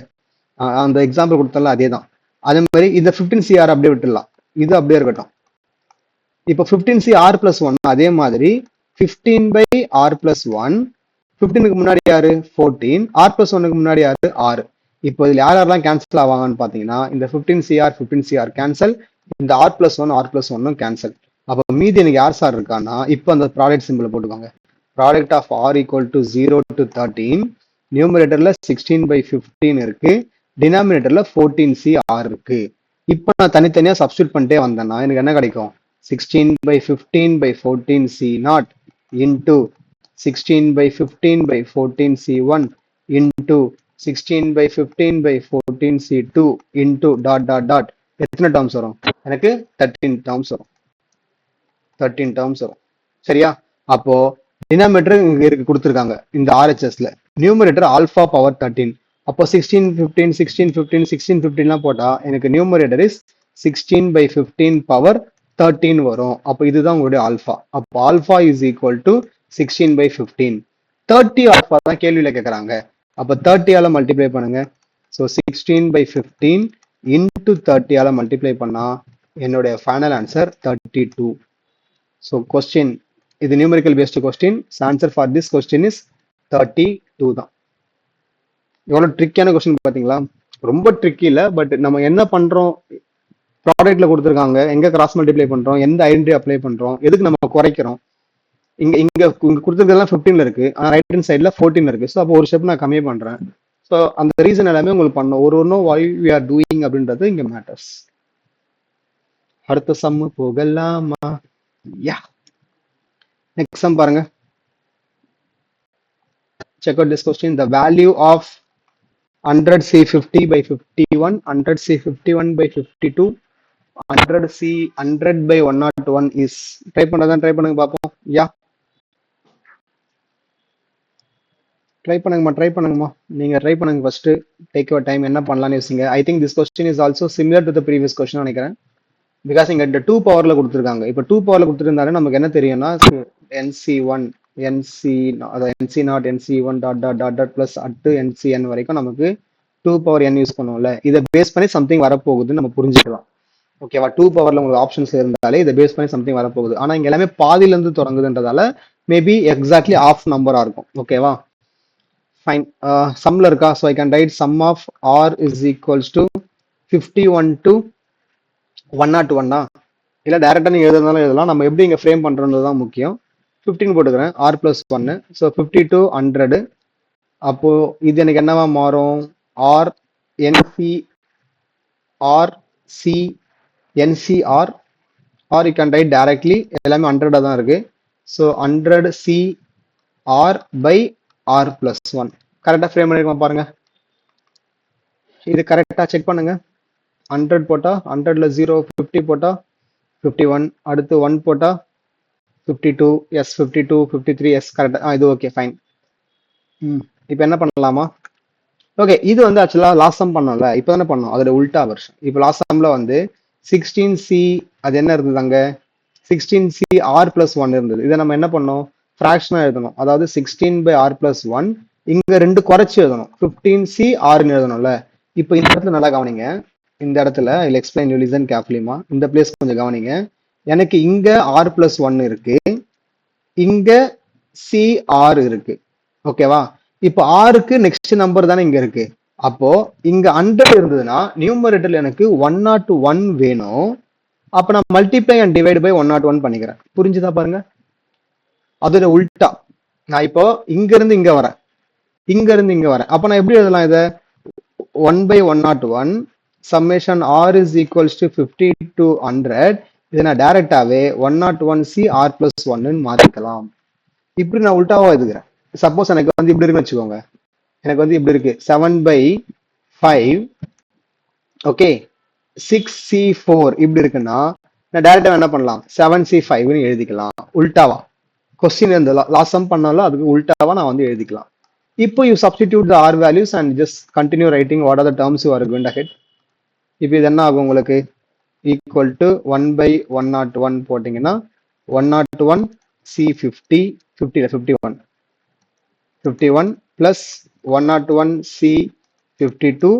அந்த எக்ஸாம்பிள் கொடுத்தால அதே தான். அதே மாதிரி இந்த 15CR அப்படியே விட்டுடலாம், இது அப்படியே இருக்கட்டும். இப்போ 15CR+1 அதே மாதிரி 15/r+1, 15க்கு முன்னாடி யாரு 14, r+1க்கு முன்னாடி யாரு 6. இப்போ இதுல யாரெல்லாம் கேன்சல் ஆவாங்கன்னு பாத்தீங்கன்னா இந்த 15CR கேன்சல், இந்த r+1 கேன்சல். அப்ப மீதி எனக்கு யார் சார் இருக்கான்னா இப்போ அந்த ப்ராடக்ட் சிம்பிள் போட்டுக்கோங்க. Product of r = 0 to 13. நியூமரேட்டர்ல 16/15 இருக்கு, டினாமினேட்டர்ல 14CR இருக்கு. இப்போ நான் தனித்தனியா சப்ஸ்டியூட் பண்ணிட்டே வந்தேன்னா எனக்கு என்ன கிடைக்கும்? 16/15/14C0 into 16/15/14C1 into 16/15/14C2 into ... எத்தனை டேர்ம்ஸ் வரும்? எனக்கு 13 டேர்ம்ஸ் வரும். 13 டேர்ம்ஸ் வரும். சரியா? அப்போ டினாமினேட்டர் இங்க கொடுத்துருக்காங்க இந்த RHSல, நியூமரேட்டர் ஆல்பா பவர் 13. அப்போ 16/15 16/15 16/15 போட்டா எனக்கு நியூமரேட்டர் இஸ் 16/15 பவர் 13 வரும். அப்போ இதுதான் உங்களுடைய ஆல்பா. அப்போ alpha is equal to 16/15. 30 alpha தான் கேள்வியில கேட்கறாங்க. அப்போ 30ஆல மல்டிப்ளை பண்ணுங்க. ஸோ 16/15 into 30ஆல மல்டிப்ளை பண்ணா என்னுடைய ஃபைனல் ஆன்சர் 32. ஸோ கொஸ்டின் இது numerical based question. Answer for this question is 32 தான். எவ்வளவு ட்ரிக்கியான கொஸ்டின் பாத்தீங்களா? ரொம்ப ட்ரிக்கி இல்ல, பட் நம்ம என்ன பண்றோம், ப்ராடக்ட்ல கொடுத்துருக்காங்க, எங்க கிராஸ் மல்டிப்ளை பண்றோம், எந்த ஐடென்டி அப்ளை பண்றோம், எதுக்கு நம்ம குறைக்கிறோம். இங்க கொடுத்துருக்கிறதுலாம் 15ல இருக்கு, ஆனா ரைட் ஹேண்ட் சைட்ல 14 இருக்கு. ஸோ அப்போ ஒரு ஸ்டெப் நான் கம்மி பண்றேன். ஸோ அந்த ரீசன் எல்லாமே உங்களுக்கு பண்ணணும். ஒன்றும் why we are doing அப்படின்றது இங்க மேட்டர்ஸ். அடுத்த சம்மு போகலாமா? யா, நெக்ஸ்ட் சம் பாருங்க. Check out this question. The value of 100C50/51, 100C51/52, 100C100/101 is. Try பண்ணுங்க பார்ப்போம். யா, ட்ரை பண்ணுங்கம்மா. நீங்க ட்ரை பண்ணுங்க ஃபர்ஸ்ட். Take your time. என்ன பண்ணலாம்னு யோசிங்க. I think this question is also similar to the previous question நினைக்கிறேன். Because இங்க இந்த 2 பவர்ல கொடுத்துருக்காங்க. இப்போ 2 பவர்ல கொடுத்துருந்தாலே நமக்கு என்ன தெரியும்னா NC1 NC0 NC1 ... plus at NCN வரைக்கும் நமக்கு 2 n யூஸ் பண்ணுவோம்ல. இதை பேஸ் பண்ணி சம்திங் வரப்போகுதுன்னு நம்ம புரிஞ்சுக்கலாம். ஓகேவா? 2 பவர்ல உங்களுக்கு ஆப்ஷன்ஸ் இருந்தாலே இதை பேஸ் பண்ணி சம்திங் வரப்போகுது. ஆனா இங்க எல்லாமே பாதியில இருந்து தொடங்குதுன்றதால மேபி எக்ஸாக்ட்லி ஆஃப் நம்பரா இருக்கும். ஓகேவா? ஃபைன். சம்ல இருக்கா? So I can write sum of R is equals to 51 to 101. இல்ல டைரக்டா நீங்க எழுதுனாலும் எழுதலாம். நம்ம எப்படி இங்க ஃப்ரேம் பண்றோம்ன்றதுதான் முக்கியம். 15 போட்டுக்கிறேன், R+1. So 50 to 100. அப்போ இது எனக்கு என்னவா மாறும்? R NC R C NCR, or you can write directly, எல்லாமே 100 தான் இருக்கு. So 100CR/R+1. கரெக்டா ஃப்ரேம் பண்ணிருக்கோம் பாருங்க. இது கரெக்டா செக் பண்ணுங்க. 100 போட்டா 100ல 0 50 போட்டா 51, அடுத்து 1 போட்டா 52, எஸ் 52, 53, எஸ் கரெக்டா. இது ஓகே ஃபைன். இப்போ என்ன பண்ணலாமா? ஓகே, இது வந்து ஆக்சுவலா லாஸ்ட் சம் பண்ணோம்ல, இப்போ தானே பண்ணோம், அதோட உல்டா வெர்ஷன். இப்போ லாஸ்ட் சம்ல வந்து 16C அது என்ன இருந்தது அங்க, 16C r plus 1 இருந்தது. இதை நம்ம என்ன பண்ணோம், ஃபிராக்ஷனா எழுதணும். அதாவது 16/r+1, இங்க ரெண்டு குறைச்சு எழுதணும், 15C rன்னு எழுதணும்ல. இப்போ இந்த இடத்துல நல்லா கவனிங்க, இந்த இடத்துல இல் எக்ஸ்பிளைன் யூ லிசன் கேர்ஃபுல்லிமா. இந்த பிளேஸ் கொஞ்சம் கவனிங்க. எனக்கு இங்க r+1 இருக்கு, இங்க CR இருக்கு, ஓகேவா? இப்போ ஆருக்கு நெக்ஸ்ட் நம்பர் தானே இங்க இருக்கு. அப்போ இங்க 100 இருந்ததுன்னா நியூமரேட்டர்ல எனக்கு 101 வேணும். அப்ப நான் மல்டிப்ளை அண்ட் டிவைட் பை 101 பண்ணிக்கிறேன். புரிஞ்சுதா பாருங்க? அதோட உல்டா. நான் இப்போ இங்க இருந்து இங்க வரேன், இங்க இருந்து இங்க வரேன். அப்ப நான் எப்படி எழுதலாம் இதை? 1/101 summation r is equals to 50 to 100. இதை நான் டைரக்டாவே 101C r+1 மாத்திக்கலாம். இப்படி நான் உல்டாவா எழுதுகிறேன். சப்போஸ் எனக்கு வந்து இப்படி இருக்குன்னு வச்சுக்கோங்க, எனக்கு வந்து இப்படி இருக்கு 7/5, ஓகே 6C4 இப்படி இருக்குன்னா நான் டைரக்டா என்ன பண்ணலாம், 7C5ன்னு எழுதிக்கலாம். உல்டாவா கொஸ்டின் இந்த லாஸ்ட் சம் பண்ணாலும் அதுக்கு உல்டாவா நான் வந்து எழுதிக்கலாம். இப்போ you substitute the r values and just continue writing what are the terms you are going ahead. இப்போ இது என்ன ஆகும் உங்களுக்கு, ஈக்குவல் டு 1/101 போட்டீங்கன்னா 101C50, 51 plus 101C52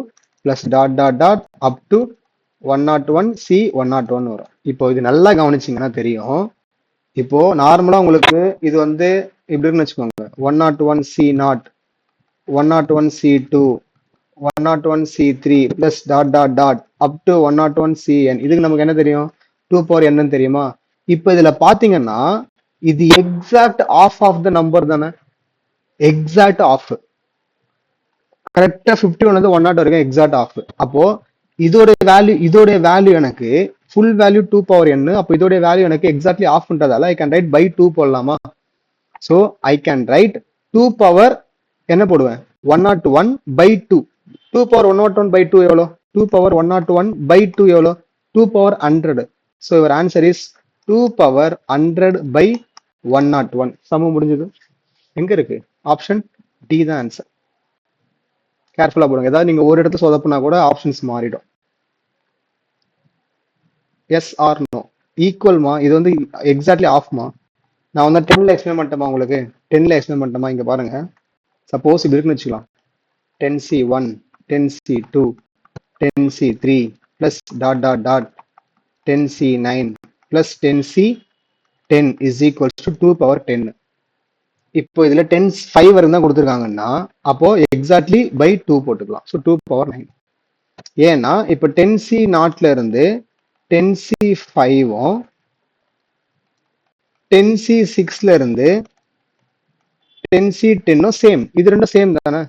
plus dot up to 101C101 வரும். இப்போ இது நல்லா கவனிச்சிங்கன்னா தெரியும். இப்போ நார்மலா உங்களுக்கு இது வந்து இப்படி இருக்குன்னு வச்சுக்கோங்க, 101C0, 101C2, 101C3 plus dot up to 101CN. இதுக்கு நமக்கு என்ன தெரியும், 2n தெரியுமா? இப்போ இதுல பாத்தீங்கன்னா இது exact of of the number தானே, எக்ஸாக்ட் ஆஃப். கரெக்டா 51 வந்து 100 வரைக்கும் எக்ஸாக்ட் ஆஃப். அப்போ இதோட வேல்யூ எனக்கு ஃபுல் வேல்யூ 2n. அப்போ இதோட வேல்யூ எனக்கு எக்ஸாக்ட்லி ஆஃப் பண்றதால ஐ கேன் ரைட் பை 2 போடலாமா? ஸோ ஐ கேன் ரைட் 2 என்ன போடுவேன், 101/2. 2 101/2 எவ்வளோ, 2 101/2 எவ்வளோ, 2 ஸோ யுவர் ஆன்சர் இஸ் 2 100/101. சமம் முடிஞ்சது. எங்க இருக்கு ஆப்ஷன் டி தான் ஆன்சர். கேர்ஃபுல்லா போடுங்க, ஏதாவது நீங்க ஒரு இடத்துல சொதப்புனா கூட ஆப்ஷன்ஸ் மாறிடும். எஸ் ஆர் நோ ஈக்குவல்மா, இது வந்து எக்ஸாக்ட்லி ஆஃப்மா. நான் வந்து 10ல எக்ஸ்பிளைன் பண்ணிட்டேமா உங்களுக்கு, 10ல எக்ஸ்பிளைன் பண்ணிட்டேமா. இங்க பாருங்க, சப்போஸ் இப்படி இருக்குன்னு வச்சுக்கலாம், 10C1, 10C2, 10C3 plus dot 10C9 plus 10C10 is equals to 2/10. இப்போ இதுல 10/5 வரைக்கும் தான் கொடுத்துருக்காங்கன்னா அப்போ எக்ஸாக்ட்லி பை 2 போட்டுக்கலாம். ஸோ 2/9. ஏன்னா இப்போ 10C0ல இருந்து 10C5ம் 10C6ல இருந்து 10C10ம் சேம். இது ரெண்டும் சேம் தானே,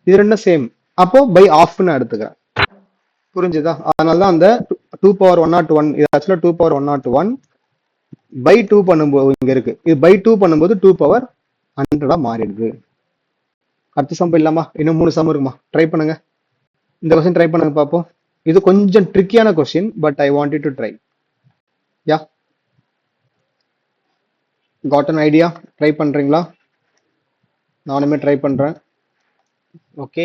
இது ரெண்டும் சேம். அப்போ பை ஆஃப்னு எடுத்துக்கிறேன். புரிஞ்சுதா? அதனாலதான் அந்த 2/101 இது ஆக்சுவலா 2/101/2 பண்ணும்போது இங்க இருக்கு, இது பை 2 பண்ணும்போது 2/100 மாறிடுது. அடுத்த சம் இல்லாமா, இன்னும் 3 சம் இருக்குமா, ட்ரை பண்ணுங்க. இந்த கொஸ்டின் ட்ரை பண்ணுங்க பார்ப்போம். இது கொஞ்சம் ட்ரிக்கியான question, but I want to try. Yeah got an idea? Try பண்றீங்களா? நானுமே ட்ரை பண்றேன். ஓகே,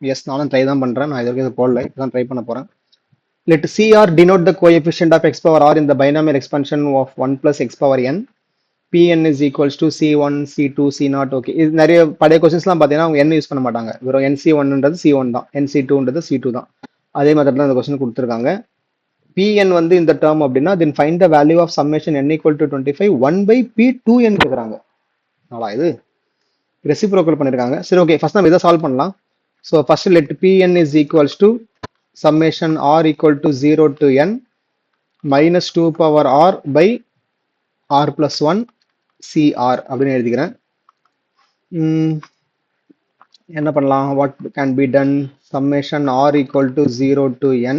எஸ் நானும் ட்ரை தான் பண்றேன். நான் இது வரைக்கும் இது போடல, இப்பதான் ட்ரை பண்ண போறேன். Let CR denote the coefficient of x power r in the binomial expansion of 1 plus x power n. Pn is equals to C1, C2, C0. Okay, இது நிறைய பழைய கொஸ்டின்ஸ்லாம் பார்த்தீங்கன்னா அவங்க n யூஸ் பண்ண மாட்டாங்க, வெறும் NC1ன்றது C1 தான், NC2ன்றது C2 தான். அதே மாதிரி தான் இந்த கொஸ்டின் கொடுத்துருக்காங்க. Pn வந்து இந்த டேர்ம் அப்படின்னா then find the value of summation n equal to 25 1/P2n கேட்குறாங்க. நாளா இது ரெசிப்ரோக்கல் பண்ணிருக்காங்க. சரி ஓகே, ஃபர்ஸ்ட் நம்ம இதை சால்வ் பண்ணலாம். So first let Pn is equals to summation r equal to 0 to n minus 2/r by r+1 cr அப்படின்னு எழுதிக்கிறேன். என்ன பண்ணலாம், what can be done, summation r equal to 0 to n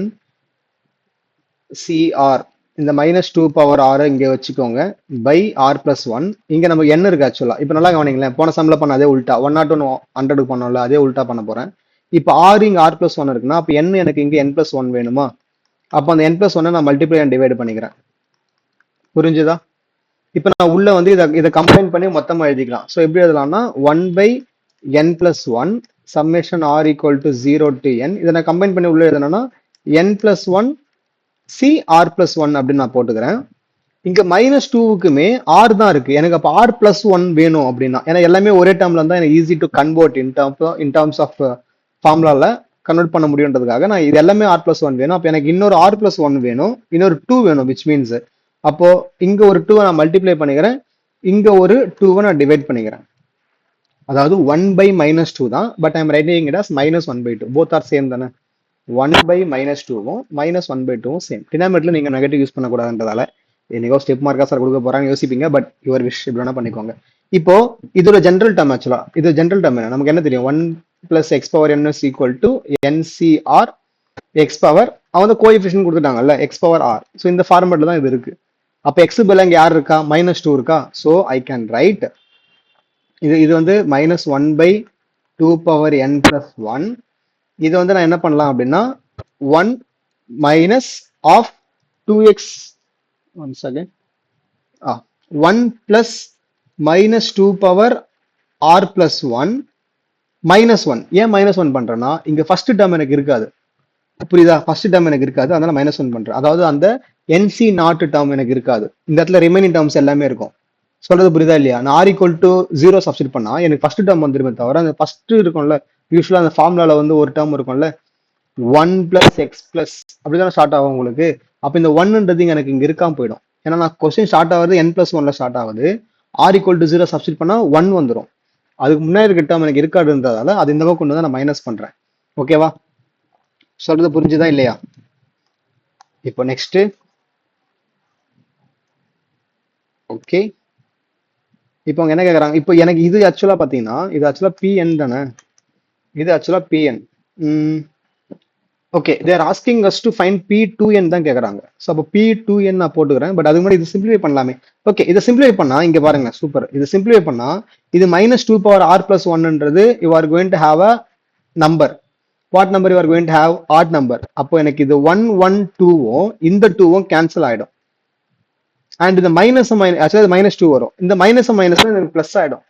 cr, இந்த -2/r இங்கே வச்சுக்கோங்க, by r+1. இங்க நமக்கு n இருக்கு ஆக்சுவலா. இப்போ நல்லா கவனிங்களேன், போன சம்ல பண்ண அதே உல்டா 101 100 பண்ணோம்ல, அதே உல்டா பண்ண போறேன். இப்போ ஆர் இங்க ஆர் பிளஸ் ஒன் இருக்குன்னா அப்போ n எனக்கு இங்க n பிளஸ் ஒன் வேணுமா? அப்போ அந்த n பிளஸ் ஒன்னை நான் மல்டிப்ளை அண்ட் டிவைட் பண்ணிக்கிறேன். புரிஞ்சுதா? இப்போ நான் உள்ள வந்து இதை கம்பைன் பண்ணி மொத்தமா எழுதிக்கலாம். ஸோ எப்படி எழுதலாம்னா 1/n plus 1 summation r equal to 0 to n. இதை நான் கம்பைன் பண்ணி உள்ள எழுதணும்னா n plus 1 c r plus 1 அப்படின்னு நான் போட்டுக்கிறேன். இங்க மைனஸ் டூவுக்குமே ஆர் தான் இருக்கு. எனக்கு அப்போ ஆர் பிளஸ் ஒன் வேணும் அப்படின்னா, ஏன்னா எல்லாமே ஒரே டேர்ம்ல இருந்தா எனக்கு easy to convert in terms of ஃபார்முலால கன்வெர்ட் பண்ண முடியுன்றதுக்காக நான் இது எல்லாமே ஆர் பிளஸ் ஒன் வேணும். அப்போ எனக்கு இன்னொரு ஆர் பிளஸ் ஒன் வேணும், இன்னொரு டூ வேணும், விச் மீன்ஸ் அப்போ இங்க ஒரு டூவை நான் மல்டிப்ளை பண்ணிக்கிறேன், இங்க ஒரு டூவை நான் டிவைட் பண்ணிக்கிறேன். அதாவது 1/-2 தான், but I'm writing it as -1/2. Both are same தானே. 1/-2வும் -1/2வும் சேம். டினாமினேட்டர்ல நீங்க நெகட்டிவ் யூஸ் பண்ணக்கூடாதுன்றதால என்னைக்கோ ஸ்டெப் மார்க்கா சார் கொடுக்க போறாங்க யோசிப்பீங்க, பட் யுவர் விஷ் இப்படி வேணா பண்ணிக்கோங்க. இப்போ இதோட ஜென்ரல் டேர்ம் ஆக்சுவலா இது ஜென்ரல் டேர்ம் என்ன நமக்கு என்ன தெரியும்? 1 + x power n is equal to ncr x power அவங்க கோஎஃபிஷியன்ட் கொடுத்துட்டாங்கல்ல x power r. ஸோ இந்த ஃபார்மேட்ல தான் இது இருக்கு. அப்போ எக்ஸ் பதிலா இங்க யார் இருக்கா? -2 இருக்கா. ஸோ ஐ கேன் ரைட் இது வந்து -1/2 power n plus 1. இது வந்து நான் என்ன பண்ணலாம் அப்படின்னா 1 minus of 2x 1 second 1 plus -2 power r plus 1 -1. ஏன் -1 பண்றேன்னா இங்க ஃபர்ஸ்ட் டேர்ம் எனக்கு இருக்காது. புரியுதா? ஃபர்ஸ்ட் டேர்ம் எனக்கு இருக்காது, அதனால -1 பண்றேன். அதாவது அந்த NC நாட் டேர்ம் எனக்கு இருக்காது. இந்த இடத்துல ரிமைனிங் டேர்ம்ஸ் எல்லாமே இருக்கும். சொல்றது புரியுதா இல்லையா? நான் r equal to 0 சப்ஸ்டிட் பண்ணா எனக்கு ஃபர்ஸ்ட் டேர்ம் வந்துருமே தவிர அந்த ஃபர்ஸ்ட் இருக்கும்ல, யூஸ்வலா அந்த ஃபார்முலால வந்து ஒரு டேர்ம் இருக்கும்ல 1 + x plus அப்படிதான் ஸ்டார்ட் ஆகும் உங்களுக்கு. அப்ப இந்த 1ன்றது எனக்கு இங்க இருக்காம போயிடும். ஏன்னா நான் கொஸ்டின் ஸ்டார்ட் ஆகுது n+1ல ஸ்டார்ட் ஆகுது. r equal to 0 சப்ஸ்டிட் பண்ணா 1 வந்துடும். அதுக்கு முன்னாடி இருக்க டேர்ம் எனக்கு இருக்காதுன்றதால அது இந்த பக்கம் கொண்டு வந்து நான் மைனஸ் பண்றேன். ஓகேவா? சொல்றது புரிஞ்சுதா இல்லையா? இப்போ நெக்ஸ்ட் ஓகே, இப்போ அவங்க என்ன கேட்குறாங்க? இப்போ எனக்கு இது ஆக்சுவலா பார்த்தீங்கன்னா இது ஆக்சுவலா பிஎன் தானே, இது ஆக்சுவலா p n. Okay, they're asking us to find P2n தான் கேட்குறாங்க. ஸோ அப்போ P2n நான் போட்டுக்கிறேன். பட் அது முன்னாடி இது சிம்பிளிஃபை பண்ணலாமே. ஓகே, இதை சிம்பிளிஃபை பண்ணா இங்க பாருங்க, சூப்பர். இது சிம்பிளிஃபை பண்ணா இது -2 power r plus 1ன்றது you are going to have a number. What number you are going to have? Odd number. அப்போ எனக்கு இது 1 1 2வும் இந்த 2வும் கேன்சல் ஆயிடும். அண்ட் இந்த ஆக்சுவலி -2 வரும். இந்த மைனஸ் எனக்கு பிளஸ் ஆயிடும்.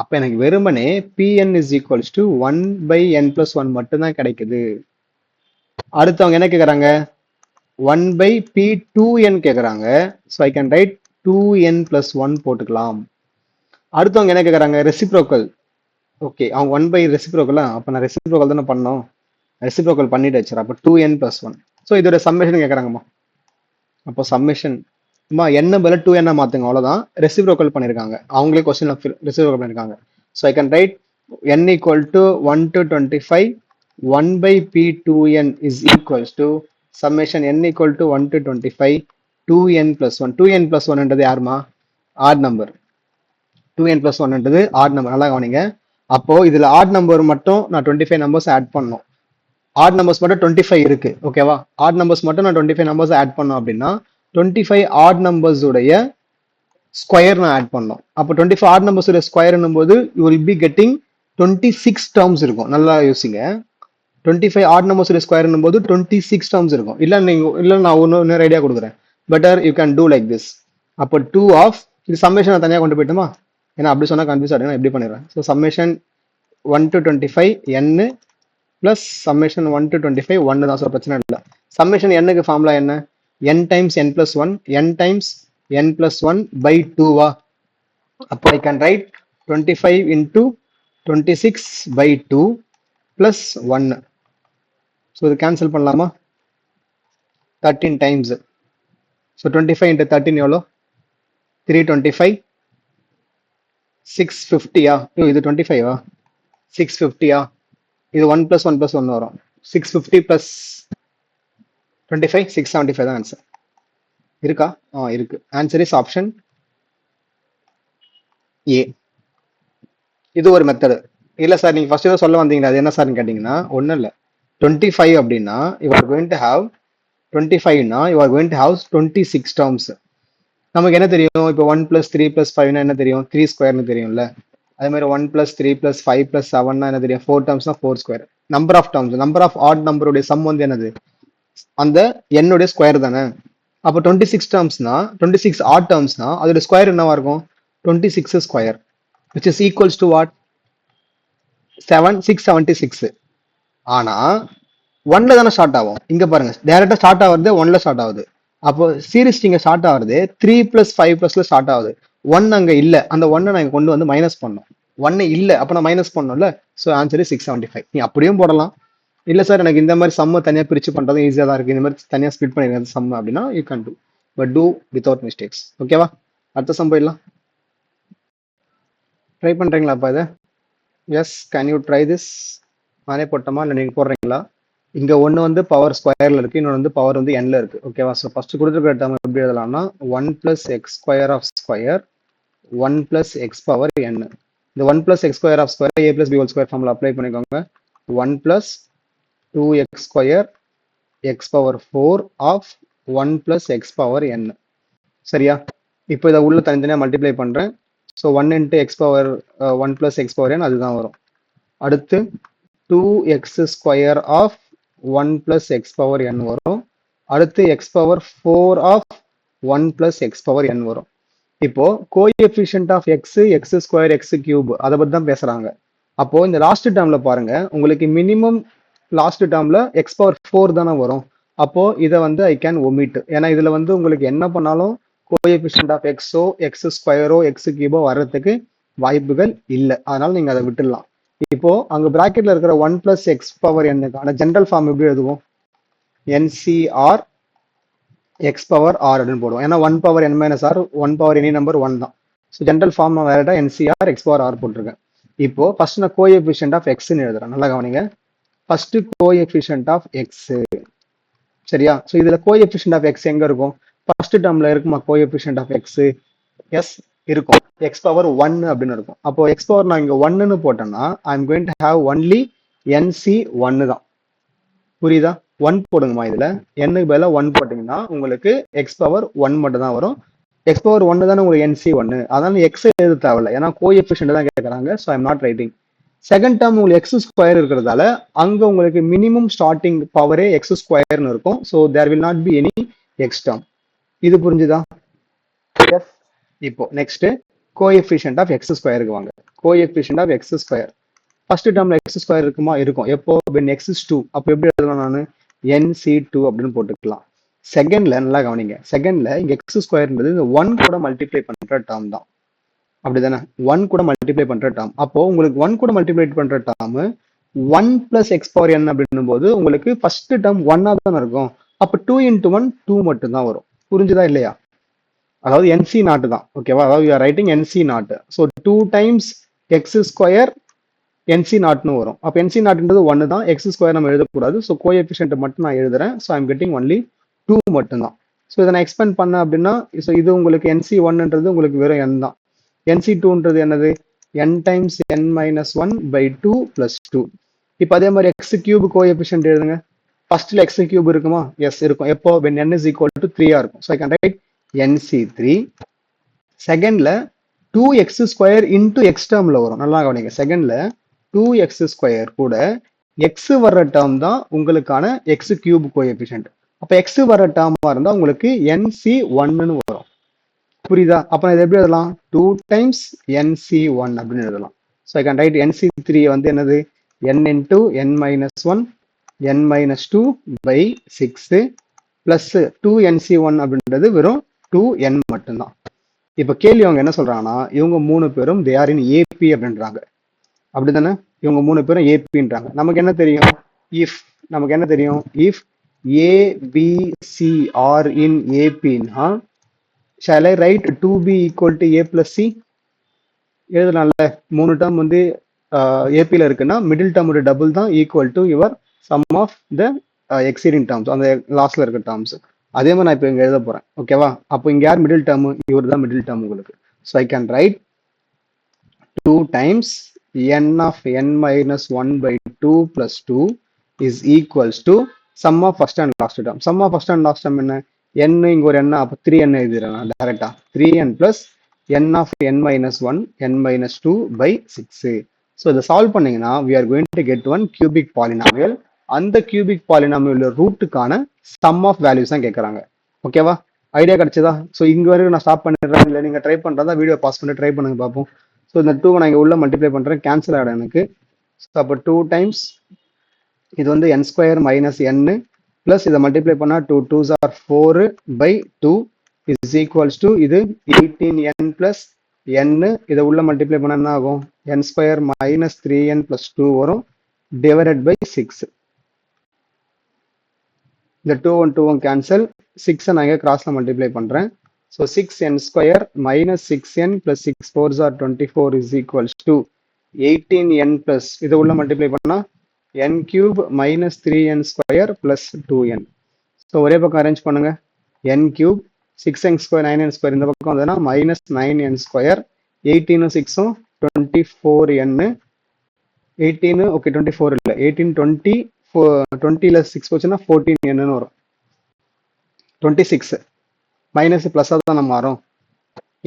அப்ப எனக்கு வெறுமனே Pn is equals to 1/n plus 1 மட்டும் தான் கிடைக்குது. அடுத்தவங்க என்ன கேக்குறாங்க? 1/P2n கேக்குறாங்க. So I can right 2n plus 1 போட்டுக்கலாம். அடுத்தவங்க என்ன கேக்குறாங்க? ரெசிப்ரோக்கல். ஓகே, அவங்க 1 ரெசிப்ரோக்கலா? அப்ப நான் ரெசிப்ரோக்கல் தானே பண்ணோம். ரெசிப்ரோக்கல் பண்ணிட்டு வச்சுறேன். அப்போ 2n plus 1. ஸோ இதோட சம்மேஷன் கேக்குறாங்கம்மா. அப்போ சம்மேஷன் என்ன பதில 2n மாத்துங்க, அவ்வளவுதான். ரெசிப்ரோக்கல் பண்ணிருக்காங்க, அவங்களே கொஸ்டின்ல ரெசிப்ரோக்கல் பண்ணிருக்காங்க. So I can right n equal to 1 to 25 1/P2n is equals to summation n equal to 1 to 25 2n plus 1. 2n plus 1ன்றது யாருமா? Odd number. 2n plus 1ன்றது ஆட் நம்பர். நல்லா கவனிங்க. அப்போ இதுல ஆட் நம்பர் மட்டும் நான் 25 நம்பர்ஸ் ஆட் பண்ணணும். ஆட் நம்பர்ஸ் மட்டும் 25 இருக்கு. ஓகேவா? ஆட் நம்பர்ஸ் மட்டும் நான் 25 நம்பர்ஸ் ஆட் பண்ணோம் அப்படின்னா 25 ஆட் நம்பர்ஸ் உடைய ஸ்கொயர் நான் ஆட் பண்ணோம். அப்போ 25 ஆட் நம்பர்ஸ் உடைய ஸ்கொயர் போது you will be getting 26 terms இருக்கும். நல்லா யோசிங்க. 25 ஆட் நம்பர்ஸ் உடைய ஸ்கொயர் போது 26 டேர்ம்ஸ் இருக்கும். இல்ல நான் இன்னொரு ஐடியா கொடுக்குறேன். Better you can two like this. அப்போ 2 ஆஃப் இது சம்மேஷன் தனியாக கொண்டு போயிட்டுமா? ஏன்னா அப்படி சொன்னா கன்ஃபியூஸ் ஆகிடும். எப்படி பண்ணிடுறேன்? So summation 1 to 25 n plus summation 1 to 25 1 தான். ஸோ பிரச்சனை இல்லை. சம்மேஷன் என்னுக்கு ஃபார்முலா என்ன? n times n plus 1 n times n plus 1 by 2வா? அப்போ I can write 25 into 26 by 2 plus 1. So இது கேன்சல் பண்ணலாமா? 13 times. ஸோ 25 into 13 எவ்வளோ? 325. 650யா? இது 25வா? 650யா? இது 1 plus 1 plus 1 வரும். 650 plus 25 675 தான் ஆன்சர். இருக்கா? இருக்கு. Answer is option A. இது ஒரு மெத்தடு. இல்ல சார் நீங்க ஃபர்ஸ்ட் ஏதோ சொல்ல வந்தீங்களா, அது என்ன சார்னு கேட்டீங்கன்னா ஒன்றும் இல்லை. 25 அப்படின்னா you are going to have 25னா you are going to have 26 terms. நமக்கு என்ன தெரியும்? இப்போ 1 + 3 + 5 என்ன தெரியும்? 3 ஸ்கொயர்னு தெரியும்ல. அதே மாதிரி 1 + 3 + 5 + 7 என்ன தெரியும் 4 டேர்ம்ஸ்னா 4 square. Number of terms, number of odd நம்பருடைய சம் வந்து என்னது அந்த என்னுடைய ஸ்கொயர் தானே. அப்போ 26 டேர்ம்ஸ்னா 26 ஆட் டேர்ம்ஸ்னா அதோட ஸ்கொயர் என்னவா இருக்கும் 26 square which is equals to what 676. ஆனா 1ல தானே ஸ்டார்ட் ஆகும். இங்க பாருங்க டைரக்டா ஸ்டார்ட் ஆகுறது 1ல ஸ்டார்ட் ஆகுது. அப்போ சீரிஸ் இங்க ஸ்டார்ட் ஆகுறது 3 + 5 + ஸ்டார்ட் ஆகுது. 1 அங்க இல்ல, அந்த 1 நான் கொண்டு வந்து மைனஸ் பண்ணோம். 1 இல்ல அப்ப நான் மைனஸ் பண்ணோம்ல. So answer 675. நீ அப்படியும் போடலாம். இல்ல சார் எனக்கு இந்த மாதிரி சம்ம தனியா பிரிச்சு பண்றதும் ஈஸியா தான் இருக்கு, இந்த மாதிரி தனியா ஸ்பிட் பண்ணிருக்கேன் சம் அப்படின்னா you can do, but do without mistakes. ஓகேவா? அடுத்த சம் போயிடலாம். ட்ரை பண்றீங்களா அப்ப இதை? Yes, can you try this? நானே போட்டோமா இல்லை நீங்க போடுறீங்களா? இங்க ஒன்னு வந்து பவர் ஸ்கொயர்ல இருக்கு, இன்னொன்று வந்து பவர் வந்து என்ல இருக்கு. ஓகேவா? ஸோ ஃபர்ஸ்ட் கொடுத்துருக்கிற டேர்ம் எப்படி எழுதலாம்னா 1 + x² of square 1 + x power n. இந்த 1 + x² of square a + b whole square formula apply பண்ணிக்கோங்க. 1 + 2x² x power 4 of 1 + x power n. சரியா? இப்போ இதை உள்ள தனித்தனியா மல்டிப்ளை பண்றேன். So 1 × x power 1 + x power n அதுதான் வரும். அடுத்து 2x² of 1 + x power n வரும். அடுத்து x power 4 of 1 + x power n வரும். இப்போ coefficient of x, x², x³ அதை பத்தி தான் பேசுறாங்க. அப்போ இந்த லாஸ்ட் டேர்ம்ல பாருங்க, உங்களுக்கு மினிமம் லாஸ்ட் டேர்ம்ல x பவர் 4 தானே வரும். அப்போ இதை வந்து ஐ கேன் ஒமிட். ஏன்னா இதுல வந்து உங்களுக்கு என்ன பண்ணாலும் கோஎஃபிஷியன்ட் ஆஃப் எக்ஸோ x²ஓ x³ வர்றதுக்கு வாய்ப்புகள் இல்லை. அதனால நீங்க அதை விட்டுடலாம். இப்போ அங்க பிராக்கெட்ல இருக்கிற 1 + x power n general form எப்படி எழுதுவோம்? NCR x பவர் r அப்படின்னு போடுவோம். ஏன்னா 1 power n - r 1 power any number 1 தான். ஸோ ஜென்ரல் ஃபார்ம் நான் வேற NCR x பவர் r போட்டிருக்கேன். இப்போ ஃபர்ஸ்ட் நான் கோஎஃபிஷியன்ட் ஆஃப் எக்ஸ்ன்னு எழுதுறேன். நல்லா கவனிங்க. First coefficient of x. சரியா? ஸோ இதுல கோஎஃபிஷியன்ட் ஆஃப் எக்ஸ் எங்க இருக்கும்? ஃபர்ஸ்ட் டேர்ம்ல இருக்குமா கோஎஃபிஷியன்ட் ஆஃப் எக்ஸ்? எஸ் இருக்கும். எக்ஸ் பவர் 1 அப்படின்னு இருக்கும். அப்போ எக்ஸ் பவர் நான் இங்க 1ன்னு போட்டேன்னா I am going to have only NC1 தான். புரியுதா? 1 போடுங்கம்மா. இதுல n பதிலா 1 போட்டீங்கன்னா உங்களுக்கு எக்ஸ் பவர் 1 மட்டும் தான் வரும். எக்ஸ் பவர் 1 தானே உங்களுக்கு NC1. அதனால எக்ஸ் எழுத தேவையில்லை, ஏன்னா கோஎஃபிஷியன்ட் தான் கேட்கறாங்க. So I am not writing. Second term உங்களுக்கு x² இருக்கிறதால அங்க உங்களுக்கு மினிமம் ஸ்டார்டிங் பவரே x² இருக்கும். So there will not be any x term. இது புரிஞ்சுதா? இப்போ நெக்ஸ்ட் கோஎஃபிஷியன்ட் ஆஃப் x² வாங்க. Coefficient of x². First டேர்ம்ல x² இருக்குமா? இருக்கும். எப்போ? when x is 2. அப்போ எப்படி எழுதலாம்? நான் NC2 அப்படின்னு போட்டுக்கலாம். செகண்ட்ல நல்லா கவனிங்க. செகண்ட்ல இங்க x²ன்றது இந்த 1 கூட மல்டிப்ளை பண்ற டேர்ம் தான். அப்படிதானே? 1 கூட மல்டிப்ளை பண்ற டேர்ம். அப்போ உங்களுக்கு 1 கூட மல்டிப்ளை பண்ற டேர்ம் 1 + x பவர் n அப்படின்னும் போது உங்களுக்கு ஃபர்ஸ்ட் டேர்ம் 1 தானே இருக்கும். அப்போ 2 × 1 2 மட்டும் தான் வரும். புரிஞ்சுதா இல்லையா? அதாவது NC0 தான். ஓகேவா? அதாவது you are writing NC0. So 2 times x² NC0ன்னு வரும். அப்போ NC0ன்றது 1 தான். x² நம்ம எழுதக்கூடாது. ஸோ கோஎஃபிஷியன்ட் மட்டும் நான் எழுதுறேன். ஸோ ஐம் கெட்டிங் ஒன்லி 2 மட்டும் தான். ஸோ இதை நான் எக்ஸ்பெண்ட் பண்ணேன் அப்படின்னா ஸோ இது உங்களுக்கு NC1ன்றது உங்களுக்கு வெறும் n தான். NC2ன்றது என்னது? n times n - 1/2 + 2. இப்போ அதே மாதிரி x³ கோஎஃபிஷியன்ட் எழுதுங்க. ஃபர்ஸ்ட்ல x³ இருக்குமா? எஸ் இருக்கும். எப்போ? when n is equal to 3 இருக்கும். So I can right NC3. செகண்ட்ல 2x² இன்டூ எக்ஸ் டேர்ம்ல வரும். நல்லா கவனிங்க. செகண்ட்ல 2x² கூட x வர்ற டேர்ம் தான் உங்களுக்கான x³ கோஎஃபிஷியன்ட். அப்ப x வர்ற டேர்மா இருந்தா உங்களுக்கு NC1ன்னு வரும். புரியுதா? அப்ப இது எப்படி எழுதலாம்? 2 டைம்ஸ் NC1 அப்படின்னு எழுதலாம். So I can right NC3 வந்து என்னது? n × n - 1 n - 2/6 plus 2NC1 அப்படின்றது வெறும் 2n மட்டும்தான். இப்ப கேள்வி அவங்க என்ன சொல்றாங்கன்னா இவங்க 3 பேரும் தே ஆர் இன் ஏபி அப்படின்றாங்க. அப்படித்தானே? இவங்க 3 பேரும் ஏபின்றாங்க. நமக்கு என்ன தெரியும்? நமக்கு என்ன தெரியும்? இஃப் ABC are in AP-னா shall I write 2B equal to A plus C? எழுதலாம்ல. 3 டேர்ம் வந்து ஏபியில் இருக்குன்னா மிடில் டேர்மோட டபுள் தான் equal to your sum of the exceeding terms, அந்த லாஸ்ட்ல இருக்க டேர்ம்ஸ். அதே மாதிரி நான் இப்போ இங்க எழுத போறேன். ஓகேவா? அப்போ இங்க யார் மிடில் டேர்ம்? இவர் தான் மிடில் டேர்ம் உங்களுக்கு. So I can right 2 times n of n - 1/2 + 2 is equals to sum of first and last term. Sum of first and last term என்ன? n இங்க ஒரு n, அப்போ 3n எழுதிடுறேன் நான் டைரக்டா. 3n + n of n minus 1, n minus 2 by 6. So இதை solve பண்ணீங்கன்னா we are going to get one cubic polynomial. அந்த cubic polynomial ரூட்டுக்கான sum of values தான் கேட்குறாங்க. ஓகேவா? ஐடியா கிடைச்சதா? ஸோ இங்க வரைக்கும் நான் ஸ்டாப் பண்ணிடுறேன். இல்லை நீங்க ட்ரை பண்றதா வீடியோ பாஸ் பண்ணி ட்ரை பண்ணுங்க பார்ப்போம். ஸோ இந்த 2 நான் இங்க உள்ள மல்டிப்ளை பண்றேன், கேன்சல் ஆகிடும் எனக்கு. ஸோ அப்போ 2 டைம்ஸ் இது வந்து n square minus n plus இதை மல்டிப்ளை பண்ணா 2 2s are 4 by 2 is equals to இது 18n plus n. இதை உள்ள மல்டிப்ளை பண்ணா என்ன ஆகும்? n square minus 3n plus 2 வரும் டிவைடட் பை 6. இந்த 2 1 2 1 கேன்சல், 6 நான் இங்கே கிராஸ்ல மல்டிப்ளை பண்றேன். So 6n square minus 6n plus 6 4s are 24 is equals to 18n plus இதை உள்ள மல்டிப்ளை பண்ணா n cube minus 3n square plus 2n. So ஒரே பக்கம் அரேஞ்ச் பண்ணுங்க. n cube 6n square 9n square இந்த பக்கம் வந்ததுன்னா minus 9n square 18 6 24n 18 okay 24 இல்லை 18 20 20ல 6 போச்சுன்னா 14n வரும். 26 மைனஸ் பிளஸ் தான் மாறும்.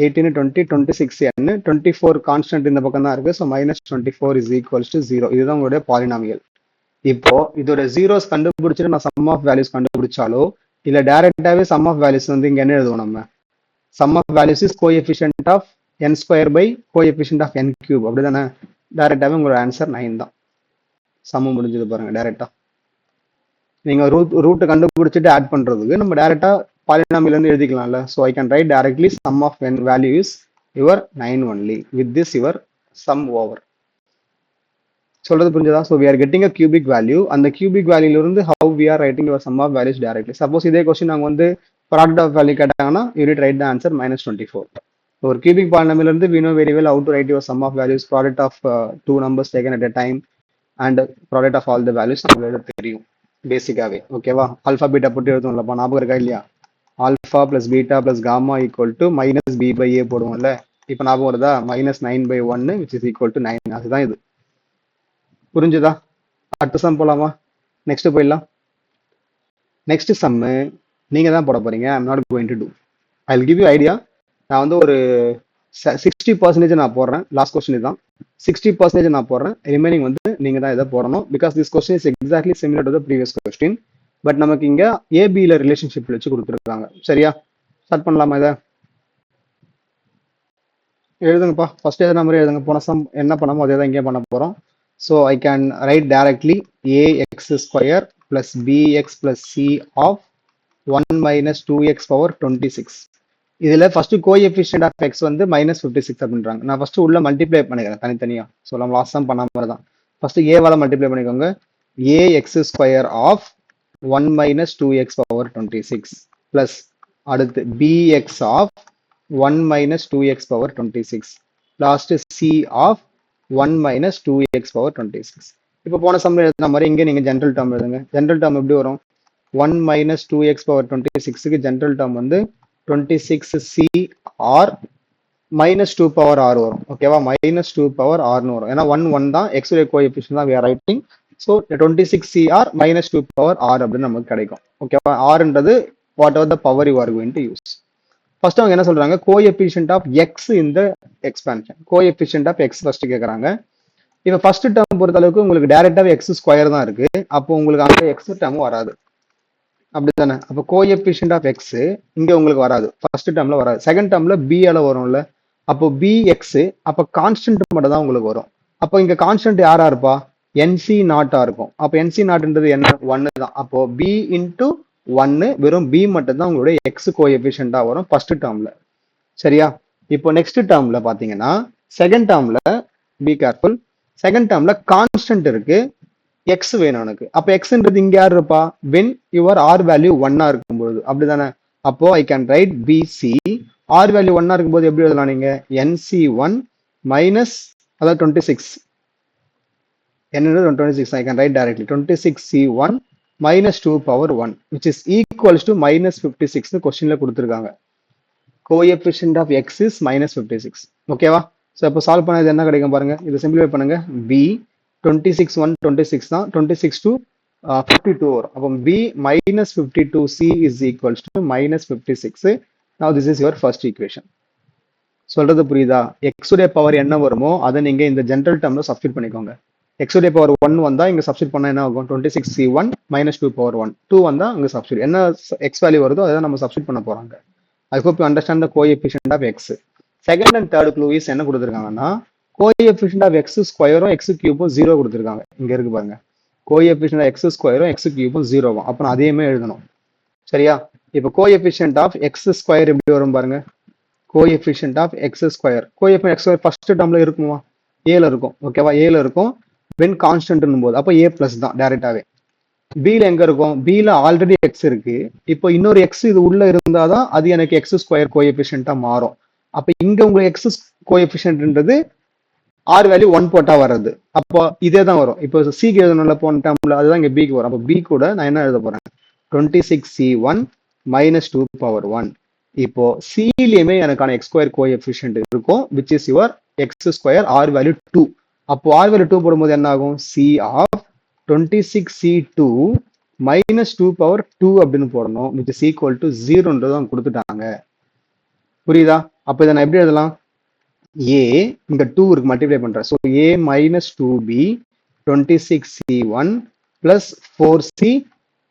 18 20 26n 24 கான்ஸ்டன்ட் இந்த பக்கம் தான் இருக்கு. So minus 24 is equals to 0. இதுதான் உங்களுடைய பாலினாமியல். இப்போ இதோட ஜீரோஸ் கண்டுபிடிச்சிட்டு நான் சம் ஆஃப் வேல்யூஸ் கண்டுபிடிச்சாலோ இல்ல டைரக்டாவே சம் ஆஃப் வேல்யூஸ் வந்து இங்க என்ன எழுதுவோம் நம்ம? Sum of values is coefficient of n square by coefficient of n cube. அப்படிதானே? டைரக்டாவே உங்களோட ஆன்சர் 9 தான். சம் முடிஞ்சது பாருங்க. டைரக்டா நீங்க ரூட் கண்டுபிடிச்சிட்டு ஆட் பண்றதுக்கு நம்ம டைரக்டா பாலினாமியல் வந்து எழுதிக்கலாம்ல. So I can write directly sum of n value is your 9 only. With this your sum over. சொல்றது புரிஞ்சதா? So we are getting a cubic value. அந்த கியூபிக் வேல்யூல இருந்து how we are writing your sum of values directly. Suppose இதே question நாங்கள் வந்து product of value கேட்டாங்கன்னா you write write the answer minus 24. ஒரு கியூபிக் பாலினாமியல் இருந்து we know very well how to write your sum of values, product of two numbers taken at a time and product of all the values நம்மளுக்கு தெரியும் பேசிக்காவே. ஓகேவா? Alpha beta போட்டு எழுதுவோம்லப்பா, ஞாபகம் இருக்கா இல்லையா? Alpha plus beta plus gamma equal to minus b by a போடுவோம்ல. இப்போ ஞாபகம் வருதா? Minus 9 by 1 which is equal to 9. அதுதான் இது. புரிஞ்சுதா? அடுத்த சம் போலாமா? நெக்ஸ்ட் போயிடலாம். நெக்ஸ்ட் சம்மு நீங்க தான் போட போறீங்க. I'm not going to do. I will give you idea. நான் வந்து ஒரு 60% நான் போடுறேன். லாஸ்ட் கொஸ்டின் தான் 60% நான் போடுறேன். ரிமைனிங் வந்து நீங்க தான் இதை போடணும். Because this question is exactly similar to the previous question. But நமக்கு இங்க ஏபியில ரிலேஷன்ஷிப் வச்சு கொடுத்துருக்காங்க. சரியா? ஸ்டார்ட் பண்ணலாமா? இதை எழுதுங்கப்பா. ஃபர்ஸ்ட் எது நம்பர் எழுதுங்க. போன சம் என்ன பண்ணாமோ அதே தான் இங்கே பண்ண போறோம். So I can write directly ax square plus bx plus c of 1 minus 2x power 26. இதுல ஃபர்ஸ்ட் கோஎஃபிஷியன்ட் ஆஃப் x வந்து மைனஸ் 56 அப்படின்றாங்க. நான் ஃபர்ஸ்ட் உள்ள மல்டிப்ளை பண்ணிக்கிறேன் தனித்தனியா. ஸோ நம்ம லாஸ்ட் சம் பண்ண மாதிரி தான். ஃபர்ஸ்ட் ஏவால மல்டிப்ளை பண்ணிக்கோங்க. ax square of 1 minus 2x power 26 plus அடுத்து bx of 1 minus 2x power 26 last c of 1 minus 2x power 26. இப்போ போன சம் எழுதுன மாதிரி இங்கே நீங்க ஜெனரல் டேர்ம் எழுதுங்க. ஜெனரல் டேர்ம் எப்படி வரும்? 1 minus 2x power 26க்கு ஜெனரல் டேர்ம் வந்து 26c r minus 2 power r வரும். ஓகேவா? minus 2 power r னு வரும். ஏன்னா 1 1 தான், x உடைய கோஎஃபிஷியன்ட் தான் we are writing. So 26cr minus 2 power r அப்படின்னு நமக்கு கிடைக்கும். ஓகேவா? rன்றது whatever the power you are going to use. First அவங்க என்ன சொல்றாங்க? கோஎஃபிஷியன்ட் ஆஃப் எக்ஸ் இந்த expansion. Coefficient of x first கேட்கறாங்க. இப்போ ஃபர்ஸ்ட் டேர்ம் பொறுத்த அளவுக்கு உங்களுக்கு டைரக்டாவே எக்ஸ் ஸ்கொயர் தான் இருக்கு. அப்போ உங்களுக்கு அங்கே எக்ஸ் டேர்ம் வராது. அப்படித்தானே? அப்போ கோஎஃபிஷியன்ட் ஆஃப் எக்ஸ் இங்க உங்களுக்கு வராது. ஃபர்ஸ்ட் டேர்ம்ல வராது. செகண்ட் டேர்ம்ல பி ஆல வரும்ல. அப்போ பி எக்ஸ் அப்போ கான்ஸ்டன்ட் மட்டும் தான் உங்களுக்கு வரும். அப்போ இங்க கான்ஸ்டன்ட் யாரா இருப்பா? என்சி நாட்டா இருக்கும். அப்போ என்சி நாட்ன்றது என்ன? 1 தான். அப்போ பி இன்டூ 1 வெறும் b மட்டும் தான் உங்களுடைய x கோஎஃபிஷியன்ட்டா வரும் ஃபர்ஸ்ட் டேர்ம்ல. சரியா? இப்போ நெக்ஸ்ட் டேர்ம்ல பாத்தீங்கன்னா செகண்ட் டேர்ம்ல பி கேர்ஃபுல். செகண்ட் டேர்ம்ல கான்ஸ்டன்ட் இருக்கு, x வேணும் எனக்கு. அப்ப xன்றது இங்க யார் இருப்பா? when your r வேல்யூ 1 இருக்கும்போது. அப்படிதானே? அப்போ ஐ can right bc r value 1 இருக்கும்போது எப்படி எழுதலாம் நீங்க? nc1 மைனஸ் அதாவது 26 என்னது 26. I can write directly 26c1 minus 2 power 1 which is equals to minus 56 னு கொஸ்டின்ல கொடுத்திருக்காங்க. Coefficient of x is minus 56. ஓகேவா? ஸோ இப்போ சால்வ் பண்ணது என்ன கிடைக்கும் பாருங்க. இதை சிம்பிளிஃபை பண்ணுங்க. b 26 1 26 தான், 26 to 52 வரும். அப்போ b minus 52c is equals to minus 56. Now this is your first equation. சொல்றது புரியுதா? எக்ஸ் உடைய பவர் என்ன வருமோ அதை நீங்க இந்த ஜென்ரல் டேர்ம்ல சப்ஸ்டிட் பண்ணிக்கோங்க. எக்ஸ் உடைய பவர் 1 வந்தா இங்க சப்ஸ்டிட் பண்ணா என்ன ஆகும்? 26c1 minus 2 power 1. 2 வந்தா அங்க சப்ஸ்டிட் என்ன எக்ஸ் வேல்யூ வருதோ அதை நம்ம சப்ஸ்டிட் பண்ண போறாங்க. I hope you understand the coefficient of x. Second and third clue is என்ன கொடுத்துருக்காங்கன்னா கோஎஃபிஷியன்ட் ஆஃப் எக்ஸ் ஸ்கொயரும் எக்ஸ் கியூபும் 0 கொடுத்துருக்காங்க. இங்க இருக்கு பாருங்க, கோஎஃபிஷியன்ட் எக்ஸ் ஸ்கொயரும் எக்ஸ் கியூபும் 0. அப்ப நான் அதையுமே எழுதணும். சரியா? இப்போ கோஎஃபிஷியன்ட் ஆஃப் எக்ஸ் ஸ்கொயர் எப்படி வரும் பாருங்க. Coefficient of x square, coefficient x square first டேர்ம்ல இருக்குமா? ஏல இருக்கும். ஓகேவா? ஏல இருக்கும். வென் கான்ஸ்டன்ட் போது அப்போ ஏ பிளஸ் தான் டைரக்டாவே. பில எங்க இருக்கும்? பில ஆல்ரெடி எக்ஸ் இருக்கு. இப்போ இன்னொரு எக்ஸ் இது உள்ள இருந்தாதான் அது எனக்கு எக்ஸ் ஸ்கொயர் கோஎஃபிஷியன்ட்டா மாறும். அப்ப இங்க உங்களுக்கு எக்ஸ் கோஎஃபிஷியன்ட்ன்றது ஆர் வேல்யூ 1 போட்டா வர்றது. அப்போ இதே தான் வரும். இப்போ சிக்கு எழுதணும்ல போன டேர்ம்ல, அதுதான் இங்க பிக்கு வரும். அப்போ பி கூட நான் என்ன எழுத போறேன்? 26c1 minus 2 power 1. இப்போ சிலியுமே எனக்கான எக்ஸ் ஸ்கொயர் கோஎஃபிஷியன்ட் இருக்கும், which is your x square r value 2. அப்போ ஆர் வேல்யூ 2 போடும்போது என்ன ஆகும்? C of 26c2 minus 2 power 2 அப்படின்னு போடணும், which is equal to 0ன்றது அவங்க கொடுத்துட்டாங்க. புரியுதா? அப்போ இதை நான் எப்படி எழுதலாம்? ஏ இங்க 2 இருக்கு, மல்டிப்ளை பண்றேன். So A minus 2b 26c1 plus 4c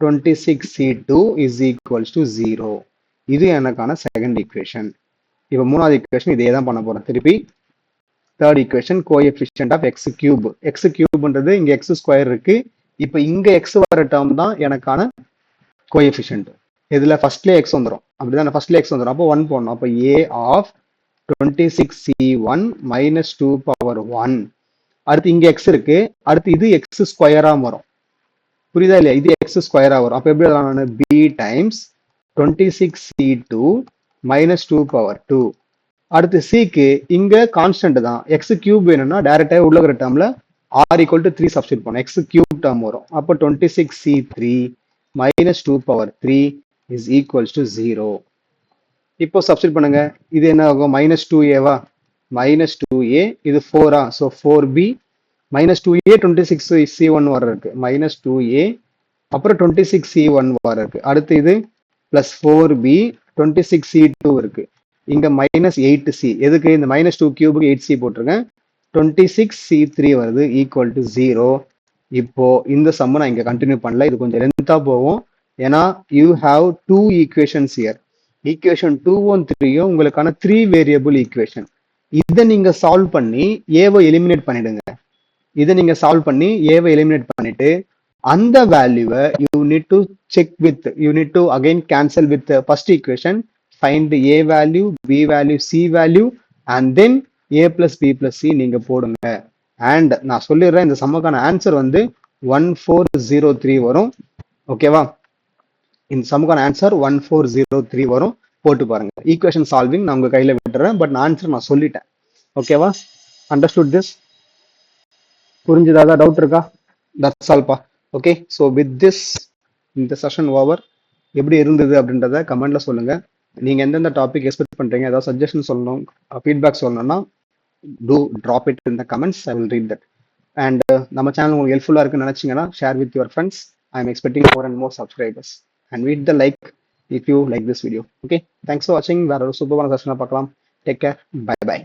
26c2 is equals to 0. இது எனக்கான செகண்ட் ஈக்குவேஷன். இப்போ மூணாவது ஈக்குவேஷன் இதே தான் பண்ண போறேன் திருப்பி. Third equation coefficient of x cube. X கியூப்ன்றது இங்க எக்ஸ் ஸ்கொயர் இருக்கு. இப்போ இங்க எக்ஸ் வர டேர்ம் தான் எனக்கான கோஎஃபிஷியன்ட். இதுல ஃபர்ஸ்ட்ல எக்ஸ் வந்துடும், அப்படிதான் ஃபர்ஸ்ட்ல எக்ஸ் வந்துடும். அப்போ 1 போடணும். அப்போ ஏ ஆஃப் 26c1 minus 2 power 1. அடுத்து இங்க எக்ஸ் இருக்கு, அடுத்து இது எக்ஸ் ஸ்கொயரா வரும். புரியுதா இல்லையா? இது எக்ஸ் ஸ்கொயரா வரும். அப்ப எப்படி எழுதலாம்? B times 26c2 minus 2 power 2. அடுத்து சிக்கு இங்க கான்ஸ்டன்ட் தான், எக்ஸ் கியூப் வேணும்னா டைரக்டா உள்ள இருக்கிற டேர்ம்ல ஆர் ஈக்குவல் டு 3 சப்ஸ்டிட் பண்ணும், எக்ஸ் கியூப் டேர்ம் வரும். அப்போ 26c3 minus 2 power 3 is equals to 0. இப்போ சப்ஸ்டிட் பண்ணுங்க. இது என்ன ஆகும்? மைனஸ் 2a மைனஸ் 2a, இது 4 so 4b minus 2a 26c1 வர இருக்கு, மைனஸ் 2a அப்புறம் 26c1 வர இருக்கு. அடுத்து இது பிளஸ் 4b 26c2 இருக்கு. இங்க மைனஸ் 8c, எதுக்கு? இந்த மைனஸ் 2 கியூபுக்கு 8c போட்டிருக்கேன். 26c3 வருது ஈக்குவல் டு 0. இப்போ இந்த சம்ம நான் இங்க கண்டினியூ பண்ணல, இது கொஞ்சம் லென்த்தா போகும். ஏன்னா you have 2 equations here. Equation 2 3 உங்களுக்கான 3 வேரியபிள் ஈக்குவேஷன். இதை நீங்க சால்வ் பண்ணி ஏவை எலிமினேட் பண்ணிடுங்க. இதை நீங்க சால்வ் பண்ணி ஏவை எலிமினேட் பண்ணிட்டு அந்த வேல்யூவை you need to check with, you need to again cancel with first equation, find A value, B value, C value and then A plus B plus C நீங்க போடுங்க. அண்ட் நான் சொல்லிடுறேன், இந்த சம்முக்கான ஆன்சர் வந்து 1403 வரும். ஓகேவா? இந்த சம்முக்கான ஆன்சர் 1403 வரும். போட்டு பாருங்க. ஈக்குவேஷன் சால்விங் நான் உங்க கையில விட்டுறேன், பட் ஆன்சர் நான் சொல்லிட்டேன். ஓகேவா? Understood this? புரிஞ்சுதா? டவுட் இருக்கா? That's alpha. Okay, so with this இந்த செஷன் ஓவர். எப்படி இருந்தது அப்படின்றத கமெண்ட்ல சொல்லுங்க. நீங்க எந்தெந்த டாபிக் எக்ஸ்பெக்ட் பண்றீங்க, ஏதாவது சஜஷன் சொல்லணும், ஃபீட்பேக் சொல்லணும்னா do drop it in the comments, I will read that. And நம்ம சேனல் உங்களுக்கு ஹெல்ப்ஃபுல்லா இருக்குன்னு நினைச்சீங்கன்னா share with your friends. I am expecting more and more subscribers and hit the like if you like this video. Okay, thanks for watching. வேற ஒரு சூப்பரான செஷனை பார்க்கலாம். Take care, bye by.